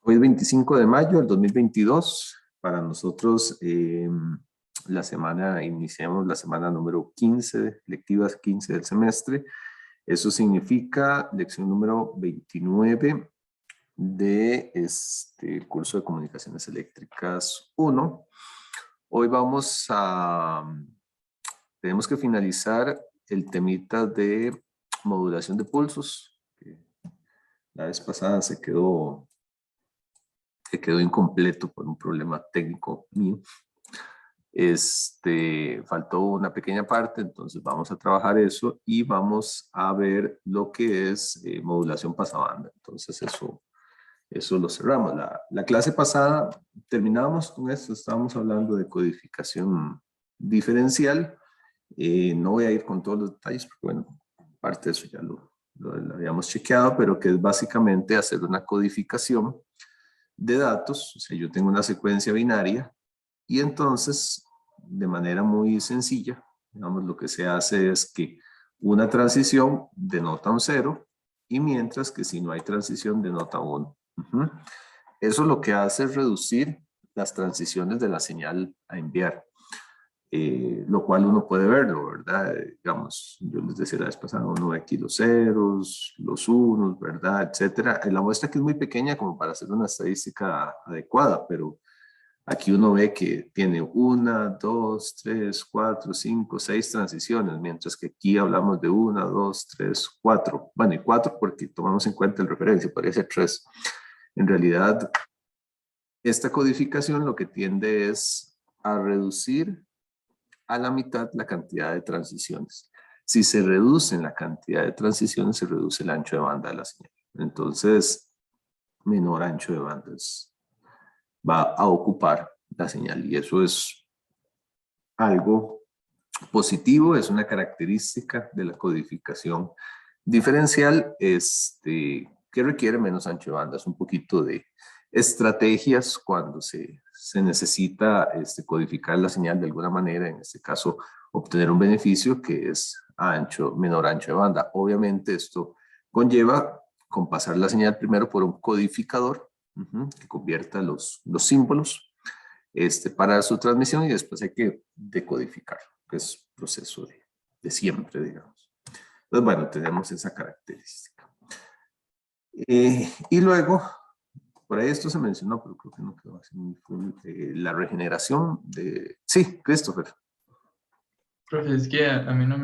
Hoy es 25 de mayo del 2022. Para nosotros, iniciamos la semana número 15, lectivas 15 del semestre. Eso significa lección número 29 de este curso de Comunicaciones Eléctricas 1. Hoy tenemos que finalizar el temita de modulación de pulsos. La vez pasada se quedó incompleto por un problema técnico mío. Faltó una pequeña parte, entonces vamos a trabajar eso y vamos a ver lo que es modulación pasabanda. Entonces eso lo cerramos. La clase pasada terminábamos con esto, estábamos hablando de codificación diferencial. No voy a ir con todos los detalles porque, bueno, parte de eso ya lo habíamos chequeado, pero que es básicamente hacer una codificación de datos. O sea, yo tengo una secuencia binaria y entonces, de manera muy sencilla, digamos, lo que se hace es que una transición denota un 0 y mientras que si no hay transición denota 1. Eso lo que hace es reducir las transiciones de la señal a enviar. Lo cual uno puede verlo, ¿verdad? Digamos, yo les decía la vez pasada, uno ve aquí los ceros, los unos, ¿verdad? Etcétera. La muestra aquí es muy pequeña como para hacer una estadística adecuada, pero aquí uno ve que tiene 1, 2, 3, 4, 5, 6 transiciones, mientras que aquí hablamos de 1, 2, 3, 4. Bueno, y 4 porque tomamos en cuenta el referencia, podría ser 3. En realidad, esta codificación lo que tiende es a reducir a la mitad la cantidad de transiciones. Si se reduce la cantidad de transiciones, se reduce el ancho de banda de la señal. Entonces, menor ancho de bandas va a ocupar la señal y eso es algo positivo, es una característica de la codificación diferencial que requiere menos ancho de banda. Es un poquito de estrategias cuando se necesita codificar la señal de alguna manera, en este caso obtener un beneficio que es menor ancho de banda. Obviamente esto conlleva compasar la señal primero por un codificador que convierta los símbolos para su transmisión y después hay que decodificar, que es un proceso de siempre, digamos. Entonces, bueno, tenemos esa característica. Y luego, por ahí esto se mencionó, pero creo que no quedó así muy full, la regeneración de... Sí, Christopher. Profe, es que a mí no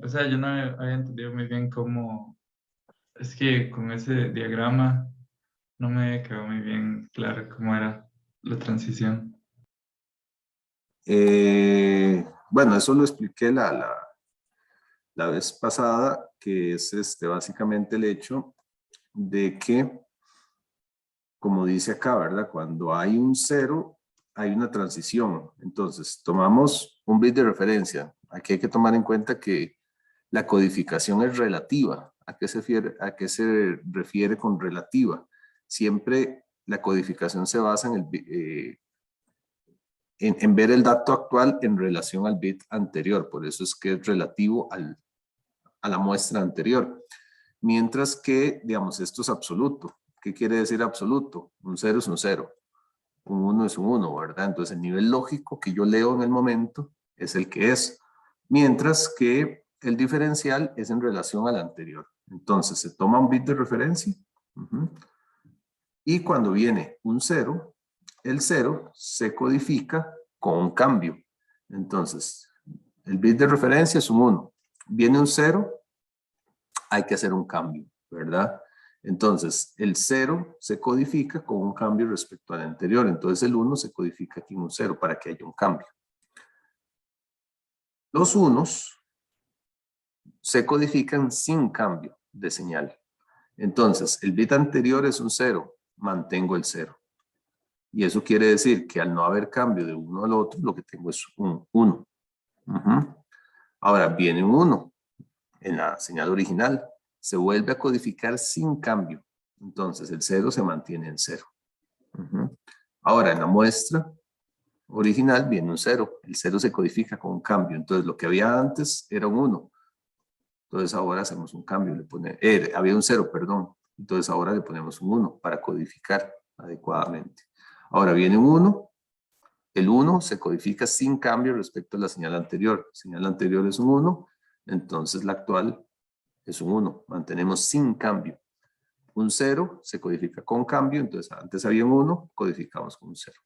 o sea, yo no había entendido muy bien cómo, es que con ese diagrama no me quedó muy bien claro cómo era la transición. Bueno, eso lo expliqué la vez pasada, que es básicamente el hecho de que, como dice acá, ¿verdad? Cuando hay un 0, hay una transición. Entonces, tomamos un bit de referencia. Aquí hay que tomar en cuenta que la codificación es relativa. ¿A qué se refiere con relativa? Siempre la codificación se basa en ver el dato actual en relación al bit anterior. Por eso es que es relativo a la muestra anterior. Mientras que, digamos, esto es absoluto. ¿Qué quiere decir absoluto? Un 0 es un 0. Un 1 es un 1, ¿verdad? Entonces el nivel lógico que yo leo en el momento es el que es. Mientras que el diferencial es en relación al anterior. Entonces se toma un bit de referencia. Y cuando viene un 0, el 0 se codifica con un cambio. Entonces, el bit de referencia es un 1. Viene un 0, hay que hacer un cambio, ¿verdad? Entonces, el 0 se codifica con un cambio respecto al anterior. Entonces, el 1 se codifica aquí en un 0 para que haya un cambio. Los unos se codifican sin cambio de señal. Entonces, el bit anterior es un 0, mantengo el 0. Y eso quiere decir que al no haber cambio de uno al otro, lo que tengo es un 1. Ahora, viene un 1 en la señal original. Se vuelve a codificar sin cambio. Entonces, el 0 se mantiene en 0. Ahora, en la muestra original viene un 0. El 0 se codifica con un cambio. Entonces, lo que había antes era un 1. Entonces, ahora hacemos un cambio. Había un 0, perdón. Entonces, ahora le ponemos un 1 para codificar. adecuadamente. Ahora viene un 1. El 1 se codifica sin cambio respecto a la señal anterior. La señal anterior es un 1, entonces la actual es un 1. Mantenemos sin cambio. Un 0 se codifica con cambio, entonces antes había un 1, codificamos con un 0.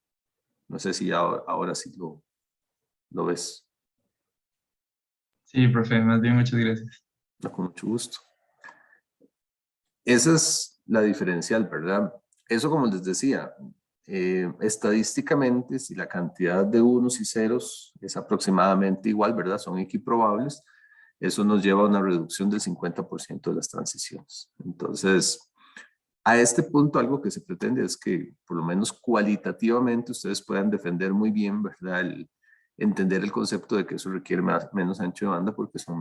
No sé si ahora sí lo ves. Sí, profe, más bien muchas gracias. No, con mucho gusto. Esa es la diferencial, ¿verdad? Eso, como les decía, estadísticamente, si la cantidad de unos y ceros es aproximadamente igual, ¿verdad? Son equiprobables, eso nos lleva a una reducción del 50% de las transiciones. Entonces, a este punto, algo que se pretende es que, por lo menos cualitativamente, ustedes puedan defender muy bien, ¿verdad? Entender el concepto de que eso requiere menos ancho de banda porque son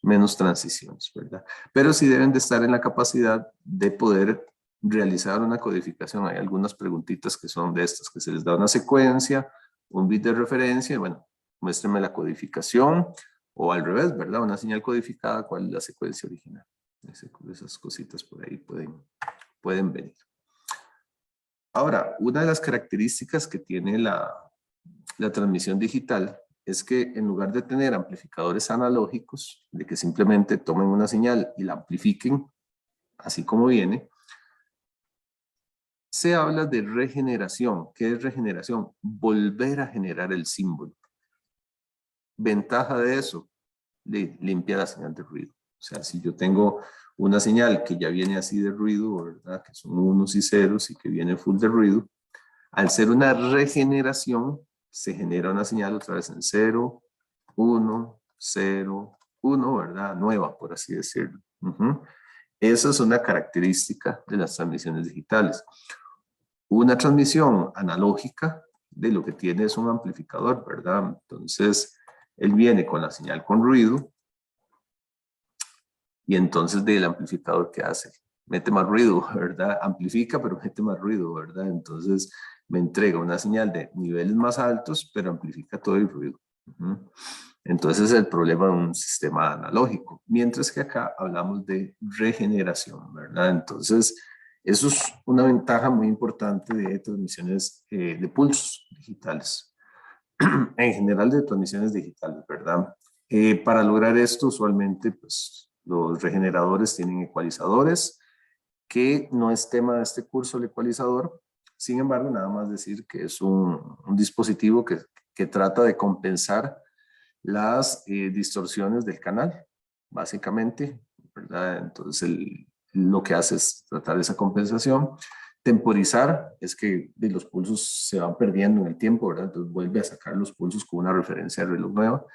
menos transiciones, ¿verdad? Pero sí deben de estar en la capacidad de poder realizar una codificación. Hay algunas preguntitas que son de estas, que se les da una secuencia, un bit de referencia, y bueno, muéstrenme la codificación, o al revés, ¿verdad? Una señal codificada, ¿cuál es la secuencia original? Esas cositas por ahí pueden venir. Ahora, una de las características que tiene la transmisión digital es que en lugar de tener amplificadores analógicos, de que simplemente tomen una señal y la amplifiquen así como viene, se habla de regeneración. ¿Qué es regeneración? Volver a generar el símbolo. Ventaja de eso, limpia la señal de ruido. O sea, si yo tengo una señal que ya viene así de ruido, ¿verdad? Que son unos y ceros y que viene full de ruido, al ser una regeneración, se genera una señal otra vez en 0, 1, 0, 1, ¿verdad? Nueva, por así decirlo. Esa es una característica de las transmisiones digitales. Una transmisión analógica de lo que tiene es un amplificador, ¿verdad? Entonces, él viene con la señal con ruido y entonces del amplificador, ¿qué hace? Mete más ruido, ¿verdad? Amplifica, pero mete más ruido, ¿verdad? Entonces me entrega una señal de niveles más altos, pero amplifica todo el ruido. Entonces es el problema de un sistema analógico, mientras que acá hablamos de regeneración, ¿verdad? Entonces, eso es una ventaja muy importante de transmisiones de pulsos digitales, en general de transmisiones digitales, ¿verdad? Para lograr esto, usualmente, pues, los regeneradores tienen ecualizadores, que no es tema de este curso el ecualizador. Sin embargo, nada más decir que es un dispositivo que trata de compensar las distorsiones del canal, básicamente, ¿verdad? Entonces, lo que hace es tratar esa compensación. Temporizar es que los pulsos se van perdiendo en el tiempo, ¿verdad? Entonces vuelve a sacar los pulsos con una referencia de reloj nueva.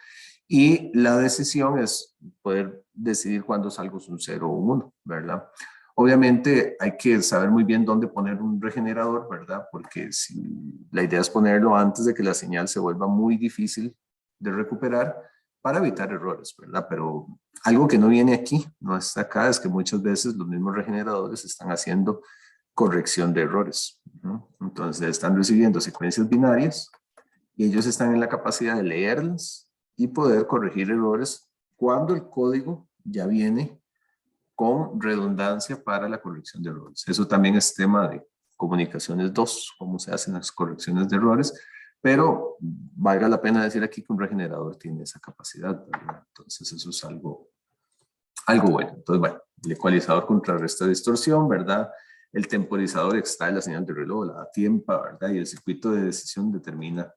Y la decisión es poder decidir cuándo salgo un 0 o un 1, ¿verdad? Obviamente hay que saber muy bien dónde poner un regenerador, ¿verdad? Porque la idea es ponerlo antes de que la señal se vuelva muy difícil de recuperar para evitar errores, ¿verdad? Pero algo que no viene aquí, no está acá, es que muchas veces los mismos regeneradores están haciendo corrección de errores, ¿no? Entonces están recibiendo secuencias binarias y ellos están en la capacidad de leerlas y poder corregir errores cuando el código ya viene con redundancia para la corrección de errores. Eso también es tema de comunicaciones 2, cómo se hacen las correcciones de errores, pero valga la pena decir aquí que un regenerador tiene esa capacidad, ¿verdad? Entonces eso es algo bueno. Entonces, bueno, el ecualizador contrarresta distorsión, ¿verdad? El temporizador extrae la señal de reloj, la da tiempo, ¿verdad? Y el circuito de decisión determina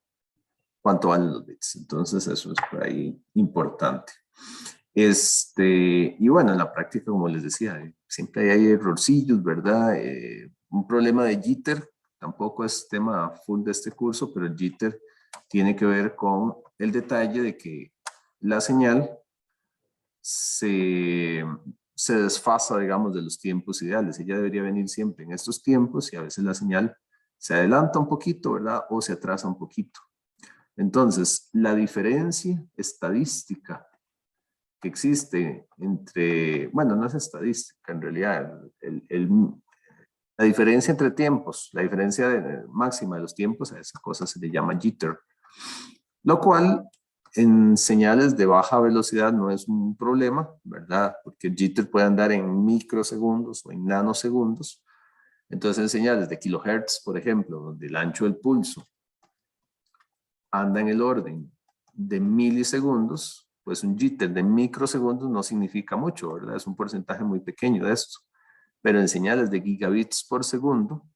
cuánto valen los bits. Entonces eso es por ahí importante. Y bueno, en la práctica, como les decía, siempre hay errorcillos, ¿verdad? Un problema de jitter, tampoco es tema full de este curso, pero el jitter tiene que ver con el detalle de que la señal se desfasa, digamos, de los tiempos ideales. Ella debería venir siempre en estos tiempos y a veces la señal se adelanta un poquito, ¿verdad? O se atrasa un poquito. Entonces, la diferencia estadística que existe entre, bueno, no es estadística en realidad, la diferencia entre tiempos, la diferencia máxima de los tiempos, a esa cosa se le llama jitter, lo cual en señales de baja velocidad no es un problema, ¿verdad? Porque el jitter puede andar en microsegundos o en nanosegundos. Entonces en señales de kilohertz, por ejemplo, donde el ancho del pulso anda en el orden de milisegundos, pues un jitter de microsegundos no significa mucho, ¿verdad? Es un porcentaje muy pequeño de esto. Pero en señales de gigabits por segundo,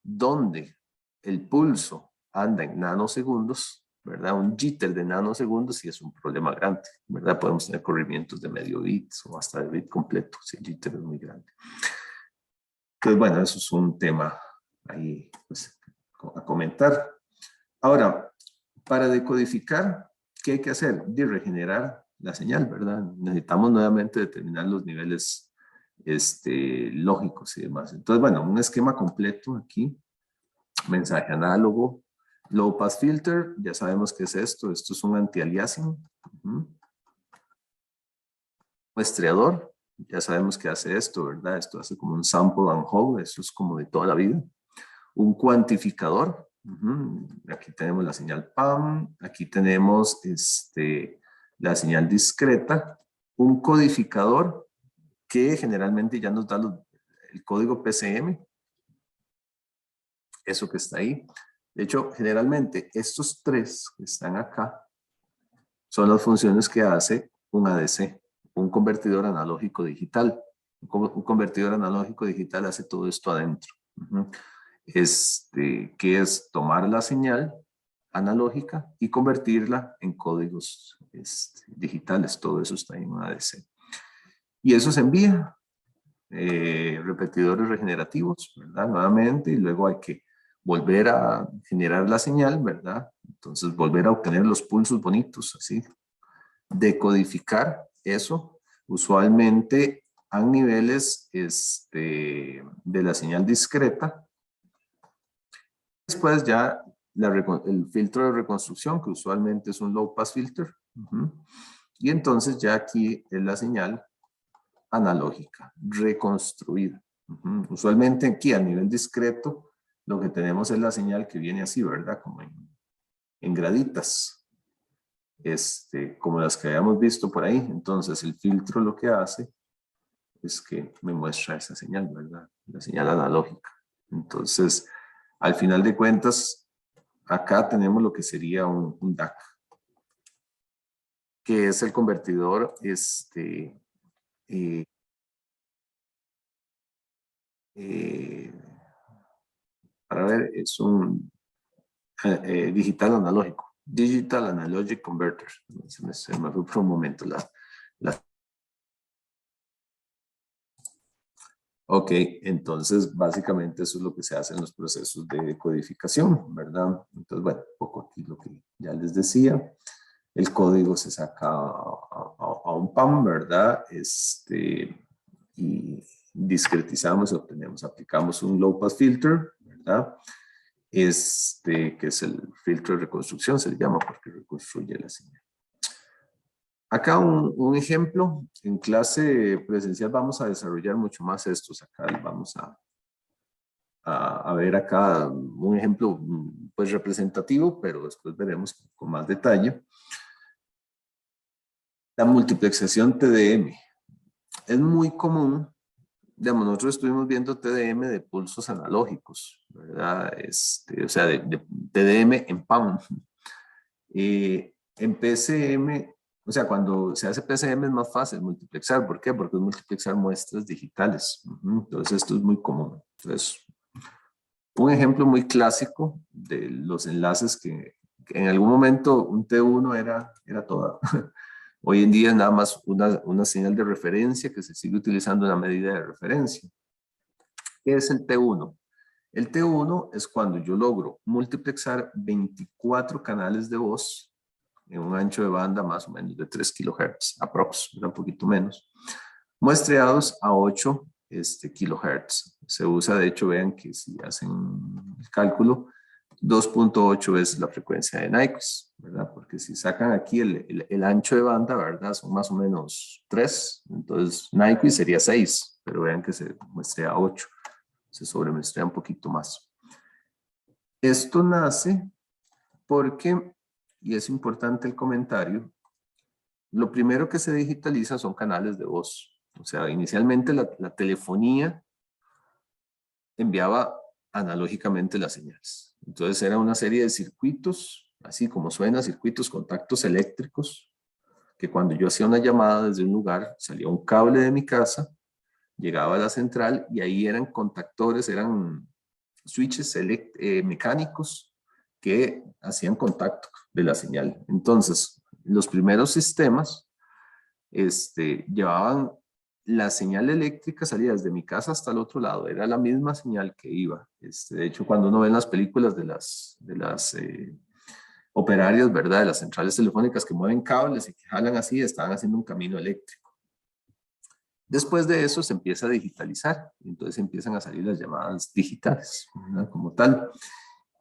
donde el pulso anda en nanosegundos, ¿verdad? Un jitter de nanosegundos sí es un problema grande, ¿verdad? Podemos tener corrimientos de medio bit o hasta de bit completo, si el jitter es muy grande. Entonces, bueno, eso es un tema ahí pues, a comentar. Ahora, para decodificar, ¿qué hay que hacer? De regenerar la señal, ¿verdad? Necesitamos nuevamente determinar los niveles lógicos y demás. Entonces, bueno, un esquema completo aquí. Mensaje análogo. Low pass filter, ya sabemos qué es esto. Esto es un anti-aliasing. Muestreador, ya sabemos que hace esto, ¿verdad? Esto hace como un sample and hold, eso es como de toda la vida. Un cuantificador, aquí tenemos la señal PAM, aquí tenemos la señal discreta, un codificador que generalmente ya nos da el código PCM, eso que está ahí. De hecho, generalmente estos tres que están acá son las funciones que hace un ADC, un convertidor analógico digital. Un convertidor analógico digital hace todo esto adentro. Que es tomar la señal analógica y convertirla en códigos digitales. Todo eso está en un ADC. Y eso se envía repetidores regenerativos, ¿verdad? Nuevamente, y luego hay que volver a generar la señal, ¿verdad? Entonces volver a obtener los pulsos bonitos, así. Decodificar eso, usualmente a niveles de la señal discreta. Después ya el filtro de reconstrucción, que usualmente es un low pass filter. Y entonces ya aquí es la señal analógica, reconstruida. Usualmente aquí a nivel discreto, lo que tenemos es la señal que viene así, ¿verdad? Como en graditas. Como las que habíamos visto por ahí. Entonces el filtro lo que hace es que me muestra esa señal, ¿verdad? La señal analógica. Entonces, al final de cuentas, acá tenemos lo que sería un DAC, que es el convertidor para ver, es un digital analógico, Digital Analogic Converter. Se me fue por un momento la. Ok, entonces básicamente eso es lo que se hace en los procesos de codificación, ¿verdad? Entonces, bueno, un poco aquí lo que ya les decía. El código se saca a un PAM, ¿verdad? Y discretizamos, obtenemos, aplicamos un low pass filter, ¿verdad? Que es el filtro de reconstrucción, se le llama porque reconstruye la señal. Acá un ejemplo, en clase presencial vamos a desarrollar mucho más estos. Acá vamos a ver acá un ejemplo pues representativo, pero después veremos con más detalle. La multiplexación TDM. Es muy común, digamos, nosotros estuvimos viendo TDM de pulsos analógicos, ¿verdad? O sea, de TDM en PAM. En PCM, o sea, cuando se hace PCM es más fácil multiplexar. ¿Por qué? Porque es multiplexar muestras digitales. Entonces, esto es muy común. Entonces, un ejemplo muy clásico de los enlaces que en algún momento un T1 era toda. Hoy en día es nada más una señal de referencia que se sigue utilizando en la medida de referencia. ¿Qué es el T1? El T1 es cuando yo logro multiplexar 24 canales de voz en un ancho de banda más o menos de 3 kHz, aprox, un poquito menos, muestreados a 8 kHz. Se usa, de hecho, vean que si hacen el cálculo, 2.8 es la frecuencia de Nyquist, ¿verdad? Porque si sacan aquí el ancho de banda, ¿verdad? Son más o menos 3, entonces Nyquist sería 6, pero vean que se muestrea a 8, se sobremuestrea un poquito más. Esto nace porque, y es importante el comentario, lo primero que se digitaliza son canales de voz. O sea, inicialmente la telefonía enviaba analógicamente las señales. Entonces era una serie de circuitos, así como suena, circuitos, contactos eléctricos, que cuando yo hacía una llamada desde un lugar, salía un cable de mi casa, llegaba a la central y ahí eran contactores, eran switches mecánicos que hacían contacto de la señal. Entonces, los primeros sistemas llevaban la señal eléctrica, salía desde mi casa hasta el otro lado, era la misma señal que iba. De hecho, cuando uno ve en las películas de las operarias, ¿verdad? De las centrales telefónicas que mueven cables y que jalan así, estaban haciendo un camino eléctrico. Después de eso se empieza a digitalizar, entonces empiezan a salir las llamadas digitales, ¿verdad? Como tal.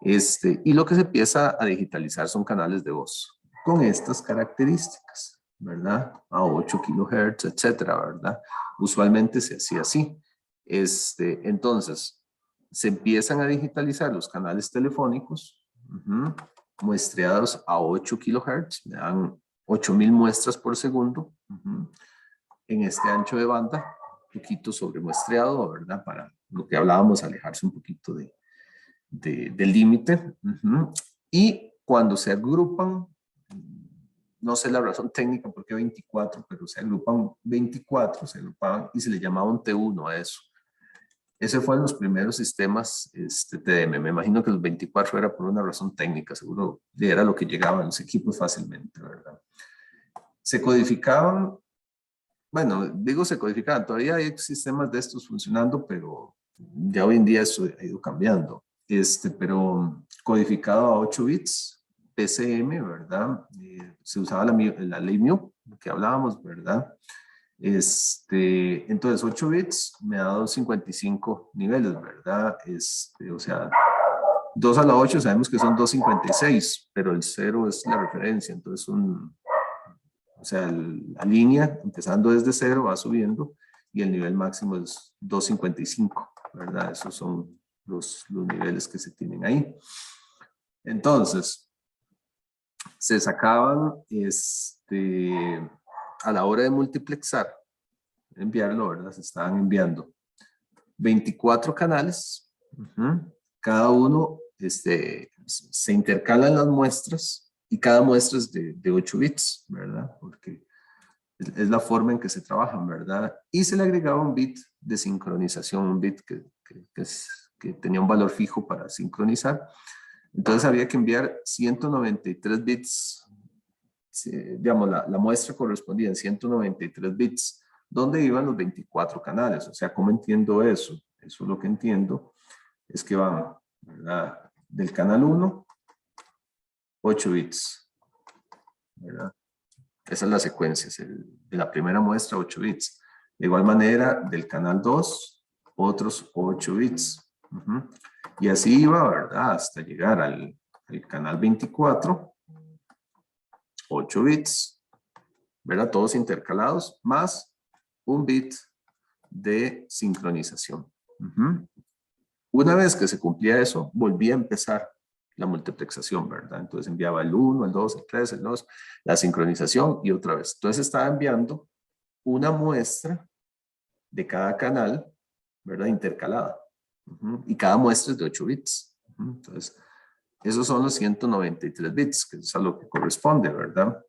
Y lo que se empieza a digitalizar son canales de voz con estas características, ¿verdad? A 8 kHz, etcétera, ¿verdad? Usualmente se hacía así. Entonces, se empiezan a digitalizar los canales telefónicos, muestreados a 8 kHz, me dan 8000 muestras por segundo, en este ancho de banda, un poquito sobremuestreado, ¿verdad? Para lo que hablábamos, alejarse un poquito del límite. Y cuando se agrupan, no sé la razón técnica por qué 24, pero se agrupan 24, se agrupaban y se le llamaba un T1 a eso. Ese fue en los primeros sistemas TDM. Me imagino que los 24 era por una razón técnica, seguro era lo que llegaba a los equipos fácilmente, ¿verdad? Se codificaban, bueno, digo se codificaban, todavía hay sistemas de estos funcionando, pero ya hoy en día eso ha ido cambiando. Pero codificado a 8 bits, PCM, ¿verdad? Se usaba la ley Mu, que hablábamos, ¿verdad? Entonces 8 bits me ha dado 55 niveles, ¿verdad? O sea, 2 a la 8 sabemos que son 256, pero el 0 es la referencia, entonces o sea, la línea empezando desde 0 va subiendo y el nivel máximo es 255, ¿verdad? Esos son los niveles que se tienen ahí. Entonces, se sacaban a la hora de multiplexar, enviarlo, ¿verdad? Se estaban enviando 24 canales, cada uno se intercalan las muestras y cada muestra es de 8 bits, ¿verdad? Porque es la forma en que se trabajan, ¿verdad? Y se le agregaba un bit de sincronización, un bit que tenía un valor fijo para sincronizar. Entonces había que enviar 193 bits, digamos, la muestra correspondía en 193 bits, donde iban los 24 canales. O sea, ¿cómo entiendo eso? Eso lo que entiendo es que van, ¿verdad? Del canal 1, 8 bits, ¿verdad? Esa es la secuencia, de la primera muestra 8 bits. De igual manera, del canal 2, otros 8 bits. Y así iba, ¿verdad? Hasta llegar al canal 24, 8 bits, ¿verdad? Todos intercalados, más un bit de sincronización. Una vez que se cumplía eso, volvía a empezar la multiplexación, ¿verdad? Entonces enviaba el 1, el 2, el 3, el 2, la sincronización y otra vez. Entonces estaba enviando una muestra de cada canal, ¿verdad? Intercalada. Y cada muestra es de 8 bits. Entonces, esos son los 193 bits, que es a lo que corresponde, ¿verdad?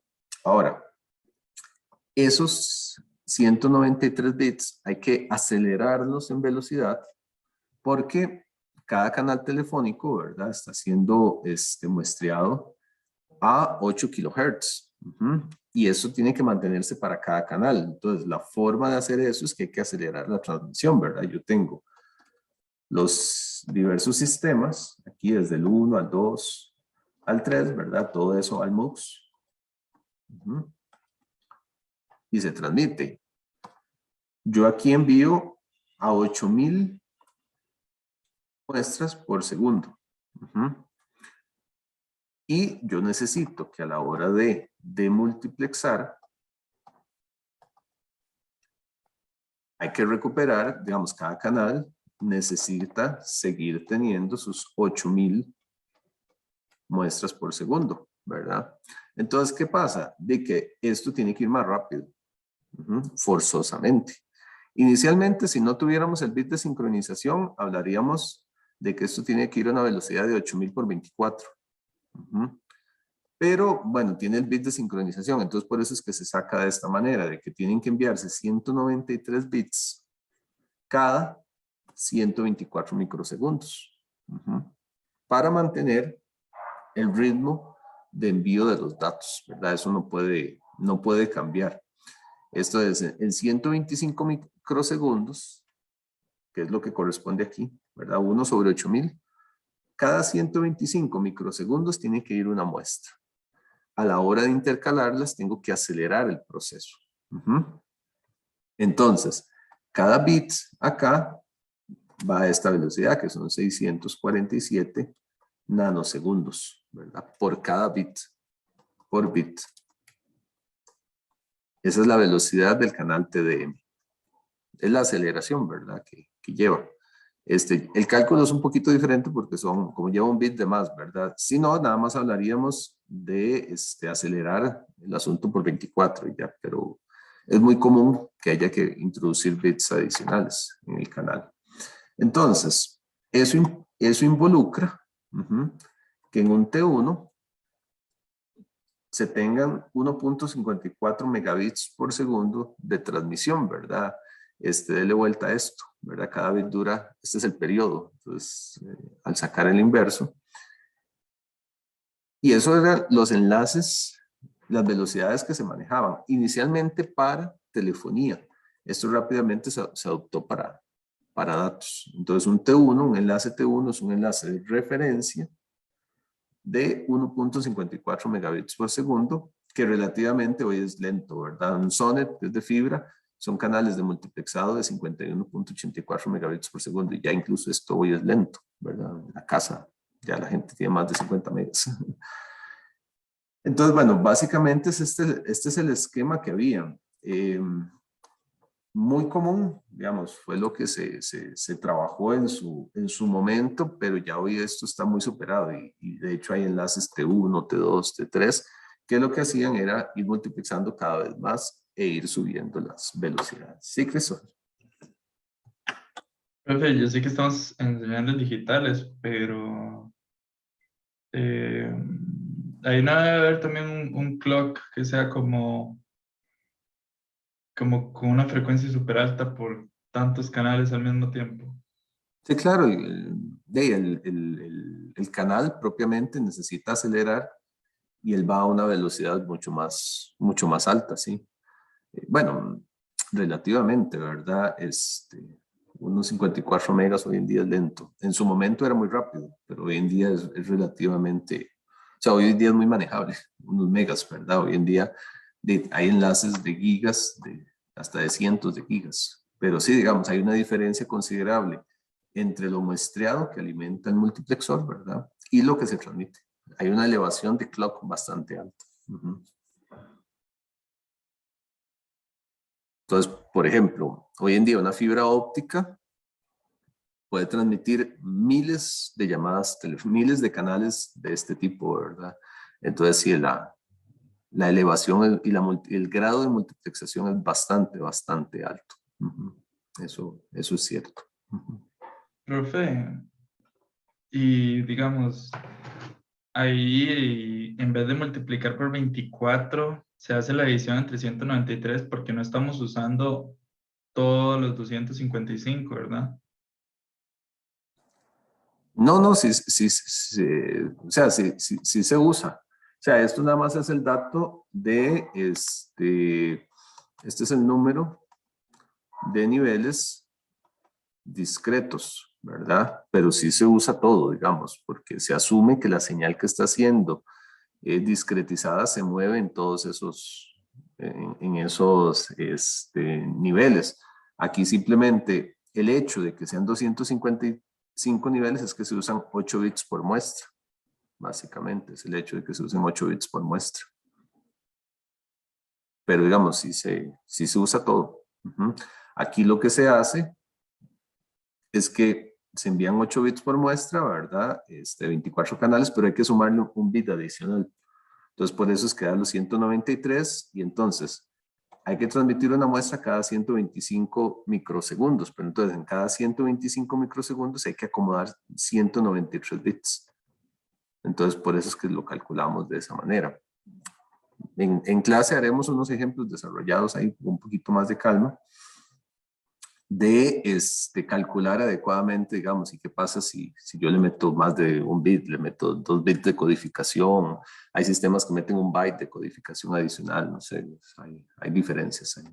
Ahora, esos 193 bits hay que acelerarlos en velocidad porque cada canal telefónico, ¿verdad? Está siendo muestreado a 8 kHz. Y eso tiene que mantenerse para cada canal. Entonces, la forma de hacer eso es que hay que acelerar la transmisión, ¿verdad? Yo tengo los diversos sistemas, aquí desde el 1 al 2 al 3, ¿verdad? Todo eso al MUX. Y se transmite. Yo aquí envío a 8000 muestras por segundo. Y yo necesito que a la hora de multiplexar, hay que recuperar, digamos, cada canal necesita seguir teniendo sus 8000 muestras por segundo, ¿verdad? Entonces, ¿qué pasa? De que esto tiene que ir más rápido, forzosamente. Inicialmente, si no tuviéramos el bit de sincronización, hablaríamos de que esto tiene que ir a una velocidad de 8000 por 24. Pero, bueno, tiene el bit de sincronización, entonces por eso es que se saca de esta manera, de que tienen que enviarse 193 bits cada 124 microsegundos para mantener el ritmo de envío de los datos, ¿verdad? Eso no puede cambiar. Esto es en 125 microsegundos, que es lo que corresponde aquí, ¿verdad? 1 sobre 8000. Cada 125 microsegundos tiene que ir una muestra. A la hora de intercalarlas, tengo que acelerar el proceso. Entonces, cada bit acá va a esta velocidad, que son 647 nanosegundos, ¿verdad? Por cada bit, por bit. Esa es la velocidad del canal TDM. Es la aceleración, ¿verdad? Que lleva. El cálculo es un poquito diferente porque como lleva un bit de más, ¿verdad? Si no, nada más hablaríamos de acelerar el asunto por 24 ya, pero es muy común que haya que introducir bits adicionales en el canal. Entonces, eso involucra que en un T1 se tengan 1.54 megabits por segundo de transmisión, ¿verdad? Dele vuelta a esto, ¿verdad? Cada bit dura, este es el periodo, entonces al sacar el inverso. Y eso eran los enlaces, las velocidades que se manejaban inicialmente para telefonía. Esto rápidamente se adoptó para datos. Entonces un T1, un enlace T1 es un enlace de referencia de 1.54 megabits por segundo, que relativamente hoy es lento, ¿verdad? Un SONET, que es de fibra, son canales de multiplexado de 51.84 megabits por segundo, y ya incluso esto hoy es lento, ¿verdad? En la casa ya la gente tiene más de 50 megas. Entonces, bueno, básicamente este es el esquema que había. Muy común, digamos, fue lo que se trabajó en su momento, pero ya hoy esto está muy superado y de hecho hay enlaces T1, T2, T3, que lo que hacían era ir multiplicando cada vez más e ir subiendo las velocidades. ¿Sí, Cristóbal? Profe, yo sé que estamos enseñando en digitales, pero ahí no debe haber también un clock que sea como con una frecuencia súper alta por tantos canales al mismo tiempo. Sí, claro, el canal propiamente necesita acelerar y él va a una velocidad mucho más alta, ¿sí? Bueno, relativamente, ¿verdad? Unos 54 megas hoy en día es lento. En su momento era muy rápido, pero hoy en día es relativamente, o sea, hoy en día es muy manejable, unos megas, ¿verdad? Hoy en día hay enlaces de gigas, hasta de cientos de gigas. Pero sí, digamos, hay una diferencia considerable entre lo muestreado que alimenta el multiplexor, ¿verdad? Y lo que se transmite. Hay una elevación de clock bastante alta. Entonces, por ejemplo, hoy en día una fibra óptica puede transmitir miles de llamadas, miles de canales de este tipo, ¿verdad? Entonces, sí, la elevación y el grado de multiplexación es bastante alto. Eso es cierto. Profe, y digamos, ahí en vez de multiplicar por 24, se hace la división entre 193 porque no estamos usando todos los 255, ¿verdad? No, sí, o sea, sí se usa. O sea, esto nada más es el dato de este es el número de niveles discretos, ¿verdad? Pero sí se usa todo, digamos, porque se asume que la señal que está siendo discretizada se mueve en todos esos, en esos niveles. Aquí simplemente el hecho de que sean 255 niveles es que se usan 8 bits por muestra, básicamente, es el hecho de que se usen 8 bits por muestra. Pero digamos, sí se usa todo. Aquí lo que se hace es que se envían 8 bits por muestra, ¿verdad? 24 canales, pero hay que sumarle un bit adicional. Entonces, por eso es que da los 193 y entonces hay que transmitir una muestra cada 125 microsegundos, pero entonces en cada 125 microsegundos hay que acomodar 193 bits. Entonces por eso es que lo calculamos de esa manera. En clase haremos unos ejemplos desarrollados ahí con un poquito más de calma de calcular adecuadamente, digamos, y qué pasa si yo le meto más de un bit, le meto 2 bits de codificación. Hay sistemas que meten un byte de codificación adicional, no sé, hay diferencias ahí.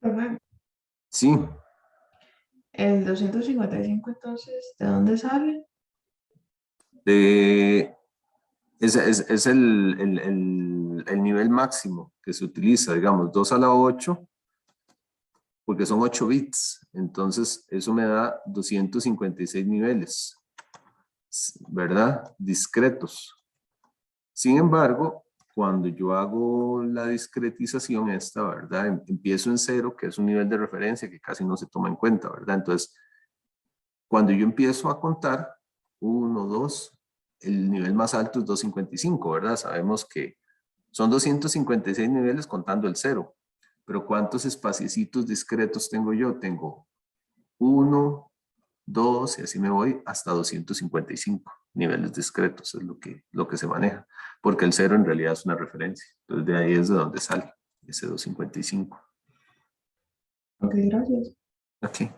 Profe, Sí, el 255 entonces, ¿de dónde sale? es el nivel máximo que se utiliza, digamos, 2 a la 8, porque son 8 bits, entonces eso me da 256 niveles, ¿verdad? Discretos. Sin embargo, cuando yo hago la discretización esta, ¿verdad? Empiezo en 0, que es un nivel de referencia que casi no se toma en cuenta, ¿verdad? Entonces, cuando yo empiezo a contar, 1, 2, el nivel más alto es 255, ¿verdad? Sabemos que son 256 niveles contando el 0. Pero ¿cuántos espaciecitos discretos tengo yo? Tengo 1, 2 y así me voy hasta 255 niveles discretos, es lo que se maneja. Porque el 0 en realidad es una referencia. Entonces de ahí es de donde sale ese 255. Ok, gracias. Ok.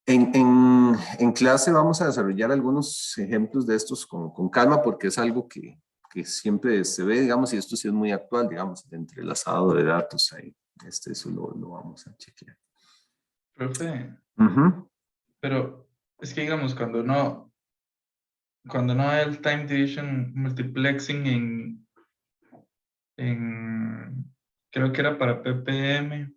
En clase vamos a desarrollar algunos ejemplos de estos con calma porque es algo que siempre se ve, digamos, y esto sí es muy actual, digamos, el entrelazado de datos ahí. Eso lo vamos a chequear. Profe, Ujú. pero es que digamos, cuando no hay el time division multiplexing creo que era para ppm,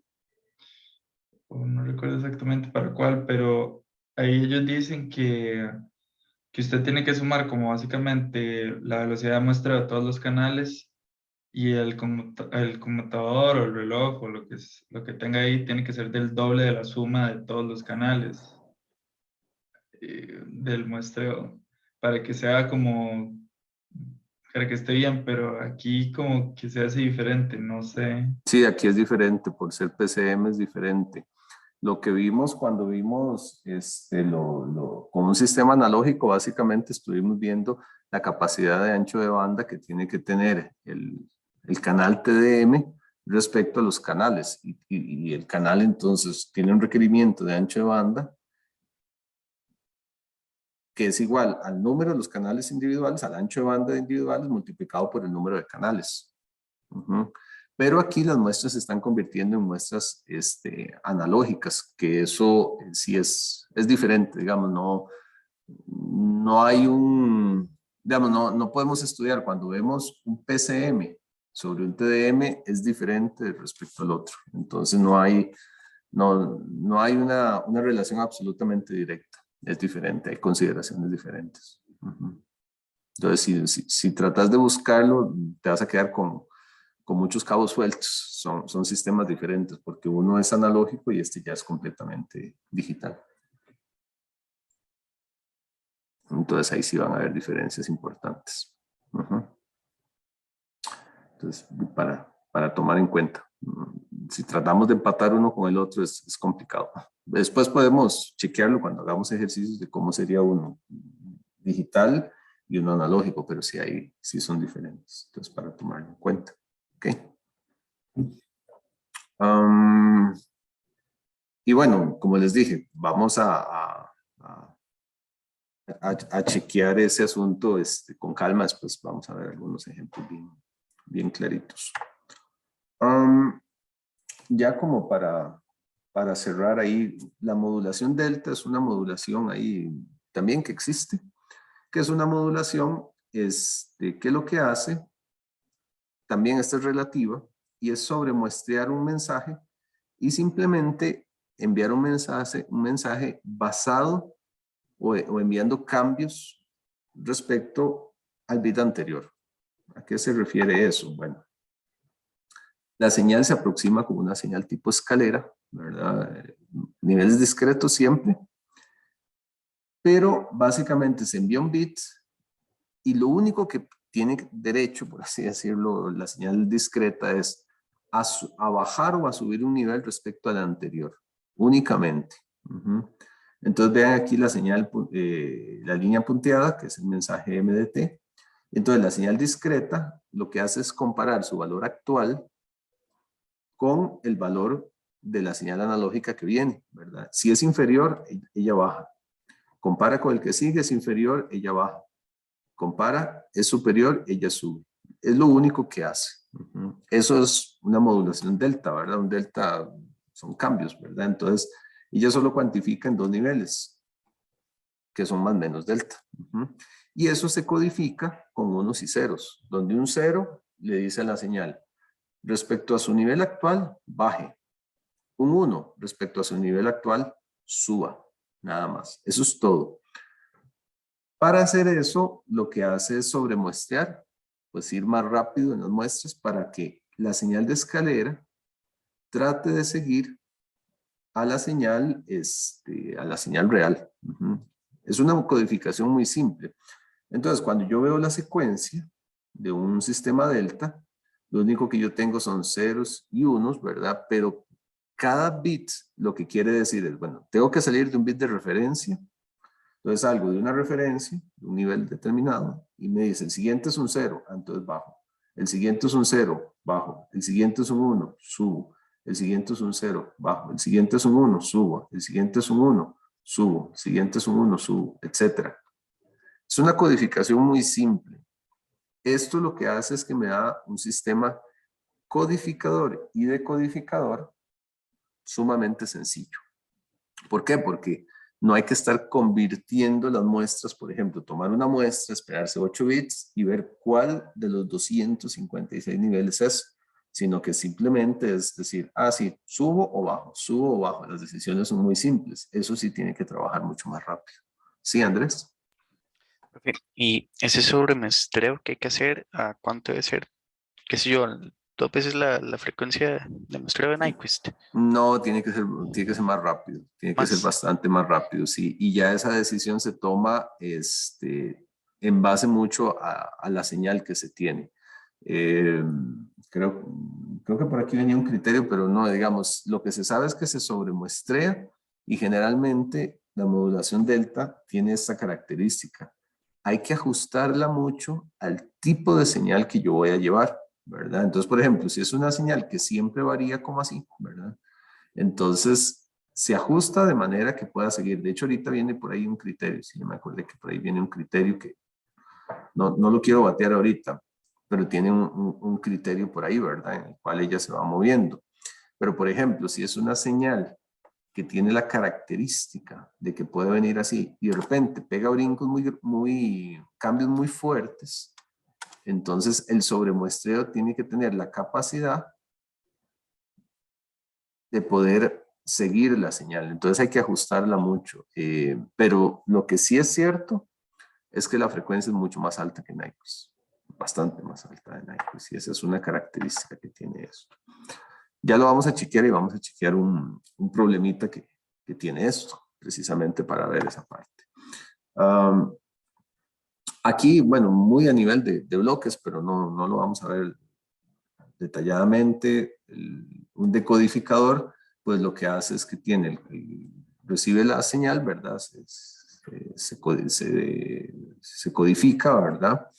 o no recuerdo exactamente para cuál, pero ahí ellos dicen que usted tiene que sumar como básicamente la velocidad de muestra de todos los canales y el conmutador o el reloj o lo que tenga ahí tiene que ser del doble de la suma de todos los canales del muestreo para que sea como, para que esté bien, pero aquí como que se hace diferente, no sé. Sí, aquí es diferente, por ser PCM es diferente. Lo que vimos cuando vimos con un sistema analógico, básicamente estuvimos viendo la capacidad de ancho de banda que tiene que tener el canal TDM respecto a los canales. Y el canal entonces tiene un requerimiento de ancho de banda que es igual al número de los canales individuales, al ancho de banda de individuales multiplicado por el número de canales. Pero aquí las muestras se están convirtiendo en muestras analógicas, que eso sí es diferente, digamos, no hay digamos, no podemos estudiar cuando vemos un PCM sobre un TDM, es diferente respecto al otro. Entonces no hay una relación absolutamente directa, es diferente, hay consideraciones diferentes. Entonces, si tratas de buscarlo, te vas a quedar con muchos cabos sueltos. Son sistemas diferentes porque uno es analógico y este ya es completamente digital. Entonces ahí sí van a haber diferencias importantes. Entonces, para tomar en cuenta. Si tratamos de empatar uno con el otro es complicado. Después podemos chequearlo cuando hagamos ejercicios de cómo sería uno digital y uno analógico, pero sí son diferentes. Entonces, para tomarlo en cuenta. ¿Ok? Y bueno, como les dije, vamos a chequear ese asunto con calma. Después vamos a ver algunos ejemplos bien claritos. Ya como para cerrar ahí, la modulación delta es una modulación ahí también que existe, que es una modulación que lo que hace, también esta es relativa, y es sobremuestrear un mensaje y simplemente enviar un mensaje basado o enviando cambios respecto al bit anterior. ¿A qué se refiere eso? Bueno, la señal se aproxima como una señal tipo escalera, ¿verdad? Niveles discretos siempre, pero básicamente se envía un bit y lo único que tiene derecho, por así decirlo, la señal discreta es a bajar o a subir un nivel respecto al anterior, únicamente. Entonces vean aquí la señal, la línea punteada, que es el mensaje MDT. Entonces la señal discreta lo que hace es comparar su valor actual con el valor de la señal analógica que viene, ¿verdad? Si es inferior, ella baja. Compara con el que sigue, es inferior, ella baja. Compara, es superior, ella sube. Es lo único que hace. Eso es una modulación delta, ¿verdad? Un delta son cambios, ¿verdad? Entonces, ella solo cuantifica en dos niveles, que son más o menos delta. Y eso se codifica con unos y ceros, donde un cero le dice a la señal, respecto a su nivel actual, baje. Un 1 respecto a su nivel actual, suba. Nada más. Eso es todo. Para hacer eso, lo que hace es sobremuestrear, pues ir más rápido en las muestras para que la señal de escalera trate de seguir a la señal real. Es una codificación muy simple. Entonces, cuando yo veo la secuencia de un sistema delta, lo único que yo tengo son ceros y unos, ¿verdad? Pero cada bit lo que quiere decir es, bueno, tengo que salir de un bit de referencia. Entonces salgo de una referencia, de un nivel determinado, y me dice, el siguiente es un 0, entonces bajo. El siguiente es un 0, bajo. El siguiente es un 1, subo. El siguiente es un 0, bajo. El siguiente es un 1, subo. El siguiente es un 1, subo. El siguiente es un 1, subo, etc. Es una codificación muy simple. Esto lo que hace es que me da un sistema codificador y decodificador sumamente sencillo. ¿Por qué? Porque no hay que estar convirtiendo las muestras, por ejemplo, tomar una muestra, esperarse 8 bits y ver cuál de los 256 niveles es, sino que simplemente es decir, sí, subo o bajo, subo o bajo. Las decisiones son muy simples. Eso sí tiene que trabajar mucho más rápido. ¿Sí, Andrés? Okay. Y ese sobremuestreo que hay que hacer, ¿a cuánto debe ser? ¿Qué sé yo? 2 veces la frecuencia de muestreo de Nyquist. No, tiene que ser más rápido, tiene que ser Más. bastante más rápido, sí. Y ya esa decisión se toma en base mucho a la señal que se tiene. Creo que por aquí venía un criterio, pero no, digamos, lo que se sabe es que se sobremuestrea y generalmente la modulación delta tiene esta característica. Hay que ajustarla mucho al tipo de señal que yo voy a llevar, ¿verdad? Entonces, por ejemplo, si es una señal que siempre varía como así, ¿verdad? Entonces, se ajusta de manera que pueda seguir. De hecho, ahorita viene por ahí un criterio, si me acordé que por ahí viene un criterio que no lo quiero batear ahorita, pero tiene un criterio por ahí, ¿verdad? En el cual ella se va moviendo. Pero, por ejemplo, si es una señal que tiene la característica de que puede venir así y de repente pega brincos cambios muy fuertes, entonces el sobremuestreo tiene que tener la capacidad de poder seguir la señal. Entonces hay que ajustarla mucho. Pero lo que sí es cierto es que la frecuencia es mucho más alta que Nyquist. Bastante más alta de Nyquist. Y esa es una característica que tiene esto. Ya lo vamos a chequear y vamos a chequear un problemita que tiene esto, precisamente para ver esa parte. Aquí, bueno, muy a nivel de bloques, pero no lo vamos a ver detalladamente. Un decodificador, pues lo que hace es que recibe la señal, ¿verdad? Se codifica, ¿verdad?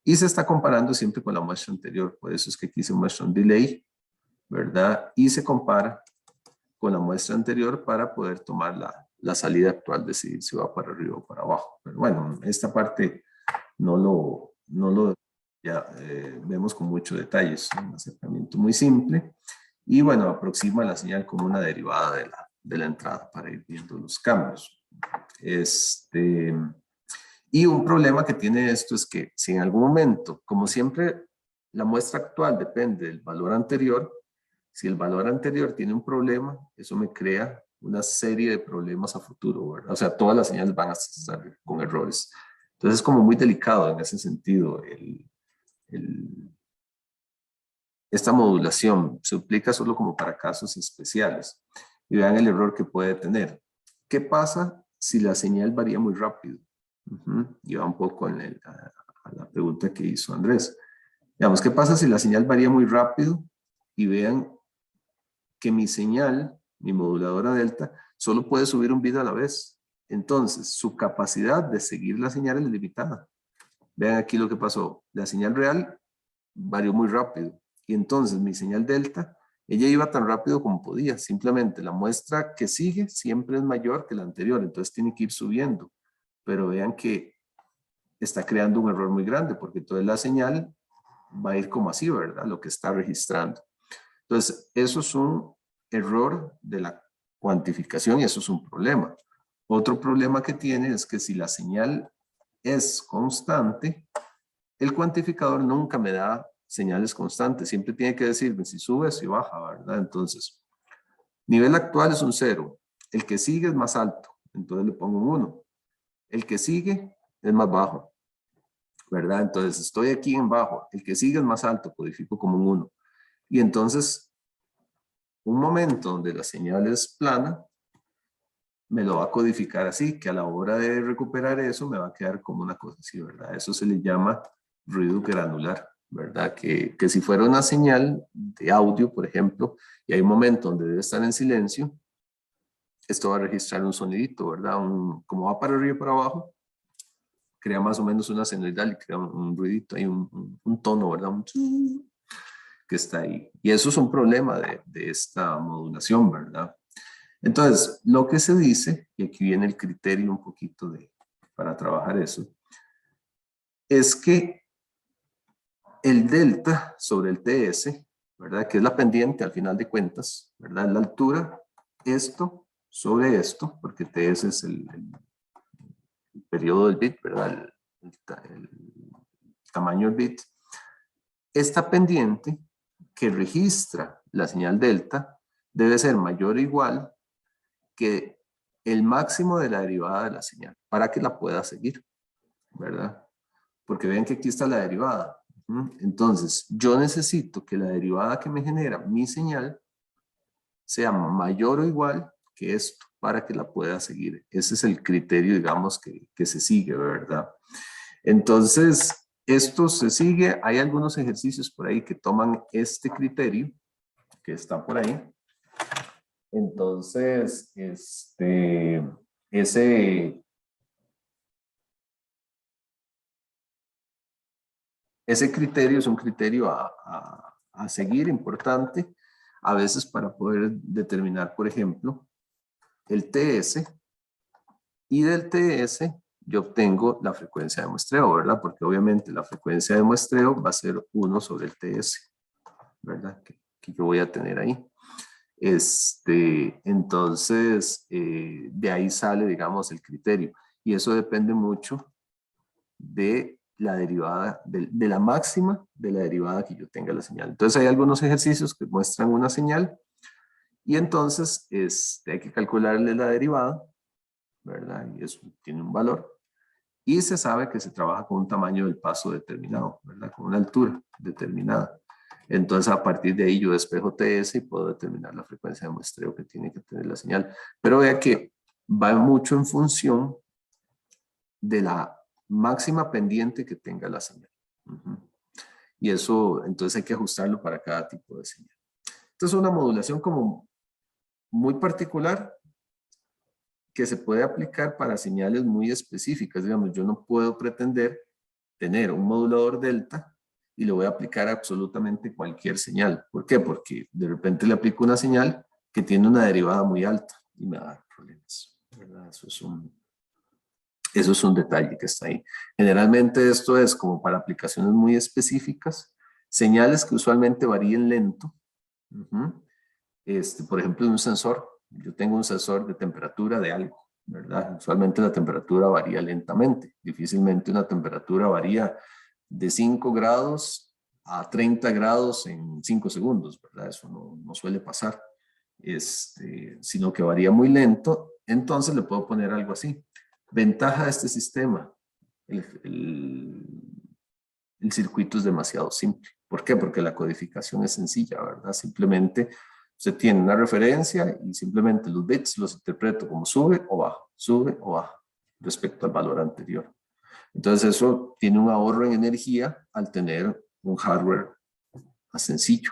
Y se está comparando siempre con la muestra anterior. Por eso es que aquí se muestra un delay, ¿verdad? Y se compara con la muestra anterior para poder tomar la salida actual, decidir si va para arriba o para abajo. Pero bueno, esta parte no lo ya vemos con mucho detalle. Es un acercamiento muy simple. Y bueno, aproxima la señal como una derivada de la entrada para ir viendo los cambios. Y un problema que tiene esto es que si en algún momento, como siempre, la muestra actual depende del valor anterior, si el valor anterior tiene un problema, eso me crea una serie de problemas a futuro, ¿verdad? O sea, todas las señales van a estar con errores. Entonces es como muy delicado en ese sentido. Esta modulación se aplica solo como para casos especiales. Y vean el error que puede tener. ¿Qué pasa si la señal varía muy rápido? Y va un poco la pregunta que hizo Andrés. Digamos, ¿qué pasa si la señal varía muy rápido? Y vean que mi señal, mi moduladora delta, solo puede subir un bit a la vez. Entonces, su capacidad de seguir la señal es limitada. Vean aquí lo que pasó. La señal real varió muy rápido. Y entonces mi señal delta, ella iba tan rápido como podía. Simplemente la muestra que sigue siempre es mayor que la anterior. Entonces tiene que ir subiendo. Pero vean que está creando un error muy grande porque toda la señal va a ir como así, ¿verdad? Lo que está registrando. Entonces, eso es un error de la cuantificación y eso es un problema. Otro problema que tiene es que si la señal es constante, el cuantificador nunca me da señales constantes. Siempre tiene que decirme si sube o si baja, ¿verdad? Entonces, nivel actual es un 0. El que sigue es más alto, entonces le pongo un 1. El que sigue es más bajo, ¿verdad? Entonces, estoy aquí en bajo. El que sigue es más alto, codifico como un 1. Y entonces, un momento donde la señal es plana, me lo va a codificar así, que a la hora de recuperar eso me va a quedar como una cosa así, ¿verdad? Eso se le llama ruido granular, ¿verdad? Que si fuera una señal de audio, por ejemplo, y hay un momento donde debe estar en silencio, esto va a registrar un sonidito, ¿verdad? Como va para arriba y para abajo, crea más o menos una señal y crea un ruidito, hay un tono, ¿verdad? Que está ahí. Y eso es un problema de esta modulación, ¿verdad? Entonces, lo que se dice, y aquí viene el criterio un poquito para trabajar eso, es que el delta sobre el TS, ¿verdad? Que es la pendiente al final de cuentas, ¿verdad? La altura, esto sobre esto, porque TS es el periodo del bit, ¿verdad? El tamaño del bit. Esta pendiente que registra la señal delta debe ser mayor o igual que el máximo de la derivada de la señal para que la pueda seguir, ¿verdad? Porque vean que aquí está la derivada. Entonces, yo necesito que la derivada que me genera mi señal sea mayor o igual que esto para que la pueda seguir. Ese es el criterio, digamos, que se sigue, ¿verdad? Entonces, esto se sigue. Hay algunos ejercicios por ahí que toman este criterio que está por ahí. Entonces, ese criterio es un criterio a seguir importante, a veces para poder determinar, por ejemplo, el TS, y del TS yo obtengo la frecuencia de muestreo, ¿verdad? Porque obviamente la frecuencia de muestreo va a ser 1 sobre el TS, ¿verdad? Que yo voy a tener ahí. Entonces, de ahí sale, digamos, el criterio. Y eso depende mucho de la derivada, de la máxima de la derivada que yo tenga la señal. Entonces, hay algunos ejercicios que muestran una señal y entonces hay que calcularle la derivada, ¿verdad? Y eso tiene un valor. Y se sabe que se trabaja con un tamaño del paso determinado, ¿verdad? Con una altura determinada. Entonces, a partir de ahí yo despejo TS y puedo determinar la frecuencia de muestreo que tiene que tener la señal. Pero vea que va mucho en función de la máxima pendiente que tenga la señal. Y eso, entonces hay que ajustarlo para cada tipo de señal. Entonces, una modulación como muy particular que se puede aplicar para señales muy específicas. Digamos, yo no puedo pretender tener un modulador delta y le voy a aplicar absolutamente cualquier señal. ¿Por qué? Porque de repente le aplico una señal que tiene una derivada muy alta y me va a dar problemas, ¿verdad? Eso es un detalle que está ahí. Generalmente esto es como para aplicaciones muy específicas, señales que usualmente varíen lento. Por ejemplo, en un sensor, yo tengo un sensor de temperatura de algo, ¿verdad? Usualmente la temperatura varía lentamente. Difícilmente una temperatura varía de 5 grados a 30 grados en 5 segundos, ¿verdad? Eso no suele pasar. Sino que varía muy lento. Entonces le puedo poner algo así. Ventaja de este sistema. El circuito es demasiado simple. ¿Por qué? Porque la codificación es sencilla, ¿verdad? Simplemente usted tiene una referencia y simplemente los bits los interpreto como sube o baja respecto al valor anterior. Entonces eso tiene un ahorro en energía al tener un hardware más sencillo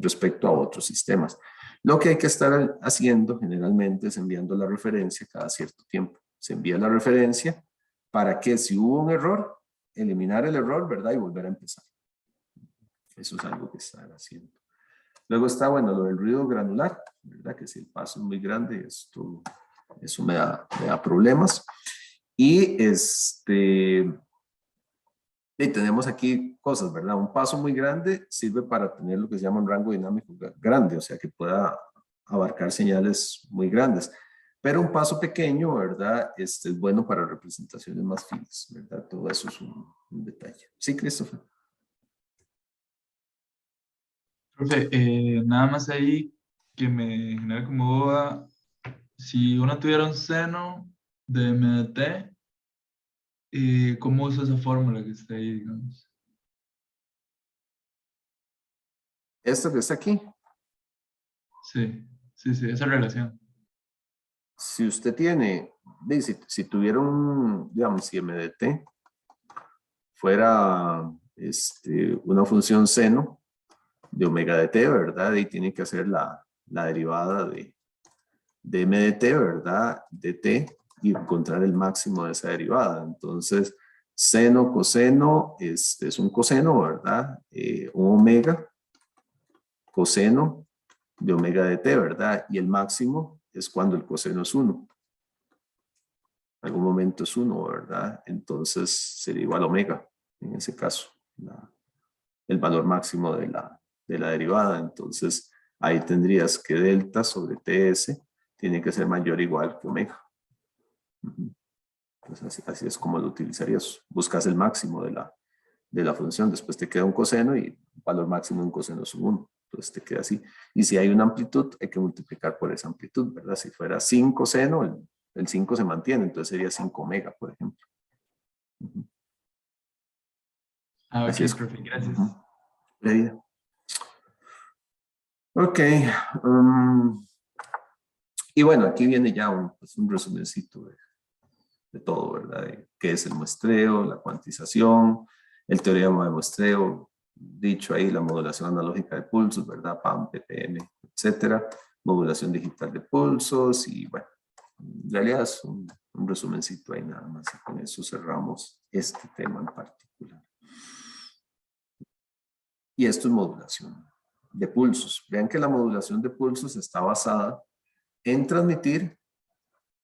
respecto a otros sistemas. Lo que hay que estar haciendo generalmente es enviando la referencia cada cierto tiempo. Se envía la referencia para que si hubo un error, eliminar el error, ¿verdad? Y volver a empezar. Eso es algo que están haciendo. Luego está, bueno, lo del ruido granular, ¿verdad? Que si el paso es muy grande, eso me da problemas. Y y tenemos aquí cosas, ¿verdad? Un paso muy grande sirve para tener lo que se llama un rango dinámico grande, o sea, que pueda abarcar señales muy grandes. Pero un paso pequeño, ¿verdad? Es bueno para representaciones más finas, ¿verdad? Todo eso es un detalle. Sí, Christopher. Profe, nada más ahí que me genera como duda, si uno tuviera un seno de MDT, ¿cómo usa esa fórmula que está ahí, digamos? Esto que está aquí, Sí, esa relación. si usted tiene, si tuviera digamos, si MDT fuera una función seno de omega de t, ¿verdad? Y tiene que hacer la derivada de MDT, ¿verdad? De t y encontrar el máximo de esa derivada. Entonces, seno, coseno, es un coseno, ¿verdad? Un omega, coseno de omega de t, ¿verdad? Y el máximo es cuando el coseno es 1. En algún momento es 1, ¿verdad? Entonces sería igual a omega, en ese caso, el valor máximo de la derivada. Entonces ahí tendrías que delta sobre ts tiene que ser mayor o igual que omega. Entonces así es como lo utilizarías. Buscas el máximo de la función, después te queda un coseno y el valor máximo de un coseno es 1. Entonces te queda así. Y si hay una amplitud, hay que multiplicar por esa amplitud, ¿verdad? Si fuera 5 seno, el 5 se mantiene, entonces sería 5 omega, por ejemplo. Ah, Así ok, es. profe, gracias. Ok. Y bueno, aquí viene ya un resumencito de todo, ¿verdad? De qué es el muestreo, la cuantización, el teorema de muestreo, dicho ahí, la modulación analógica de pulsos, ¿verdad? PAM, ppm, etcétera. Modulación digital de pulsos y bueno, en realidad es un resumencito ahí nada más y con eso cerramos este tema en particular. Y esto es modulación de pulsos. Vean que la modulación de pulsos está basada en transmitir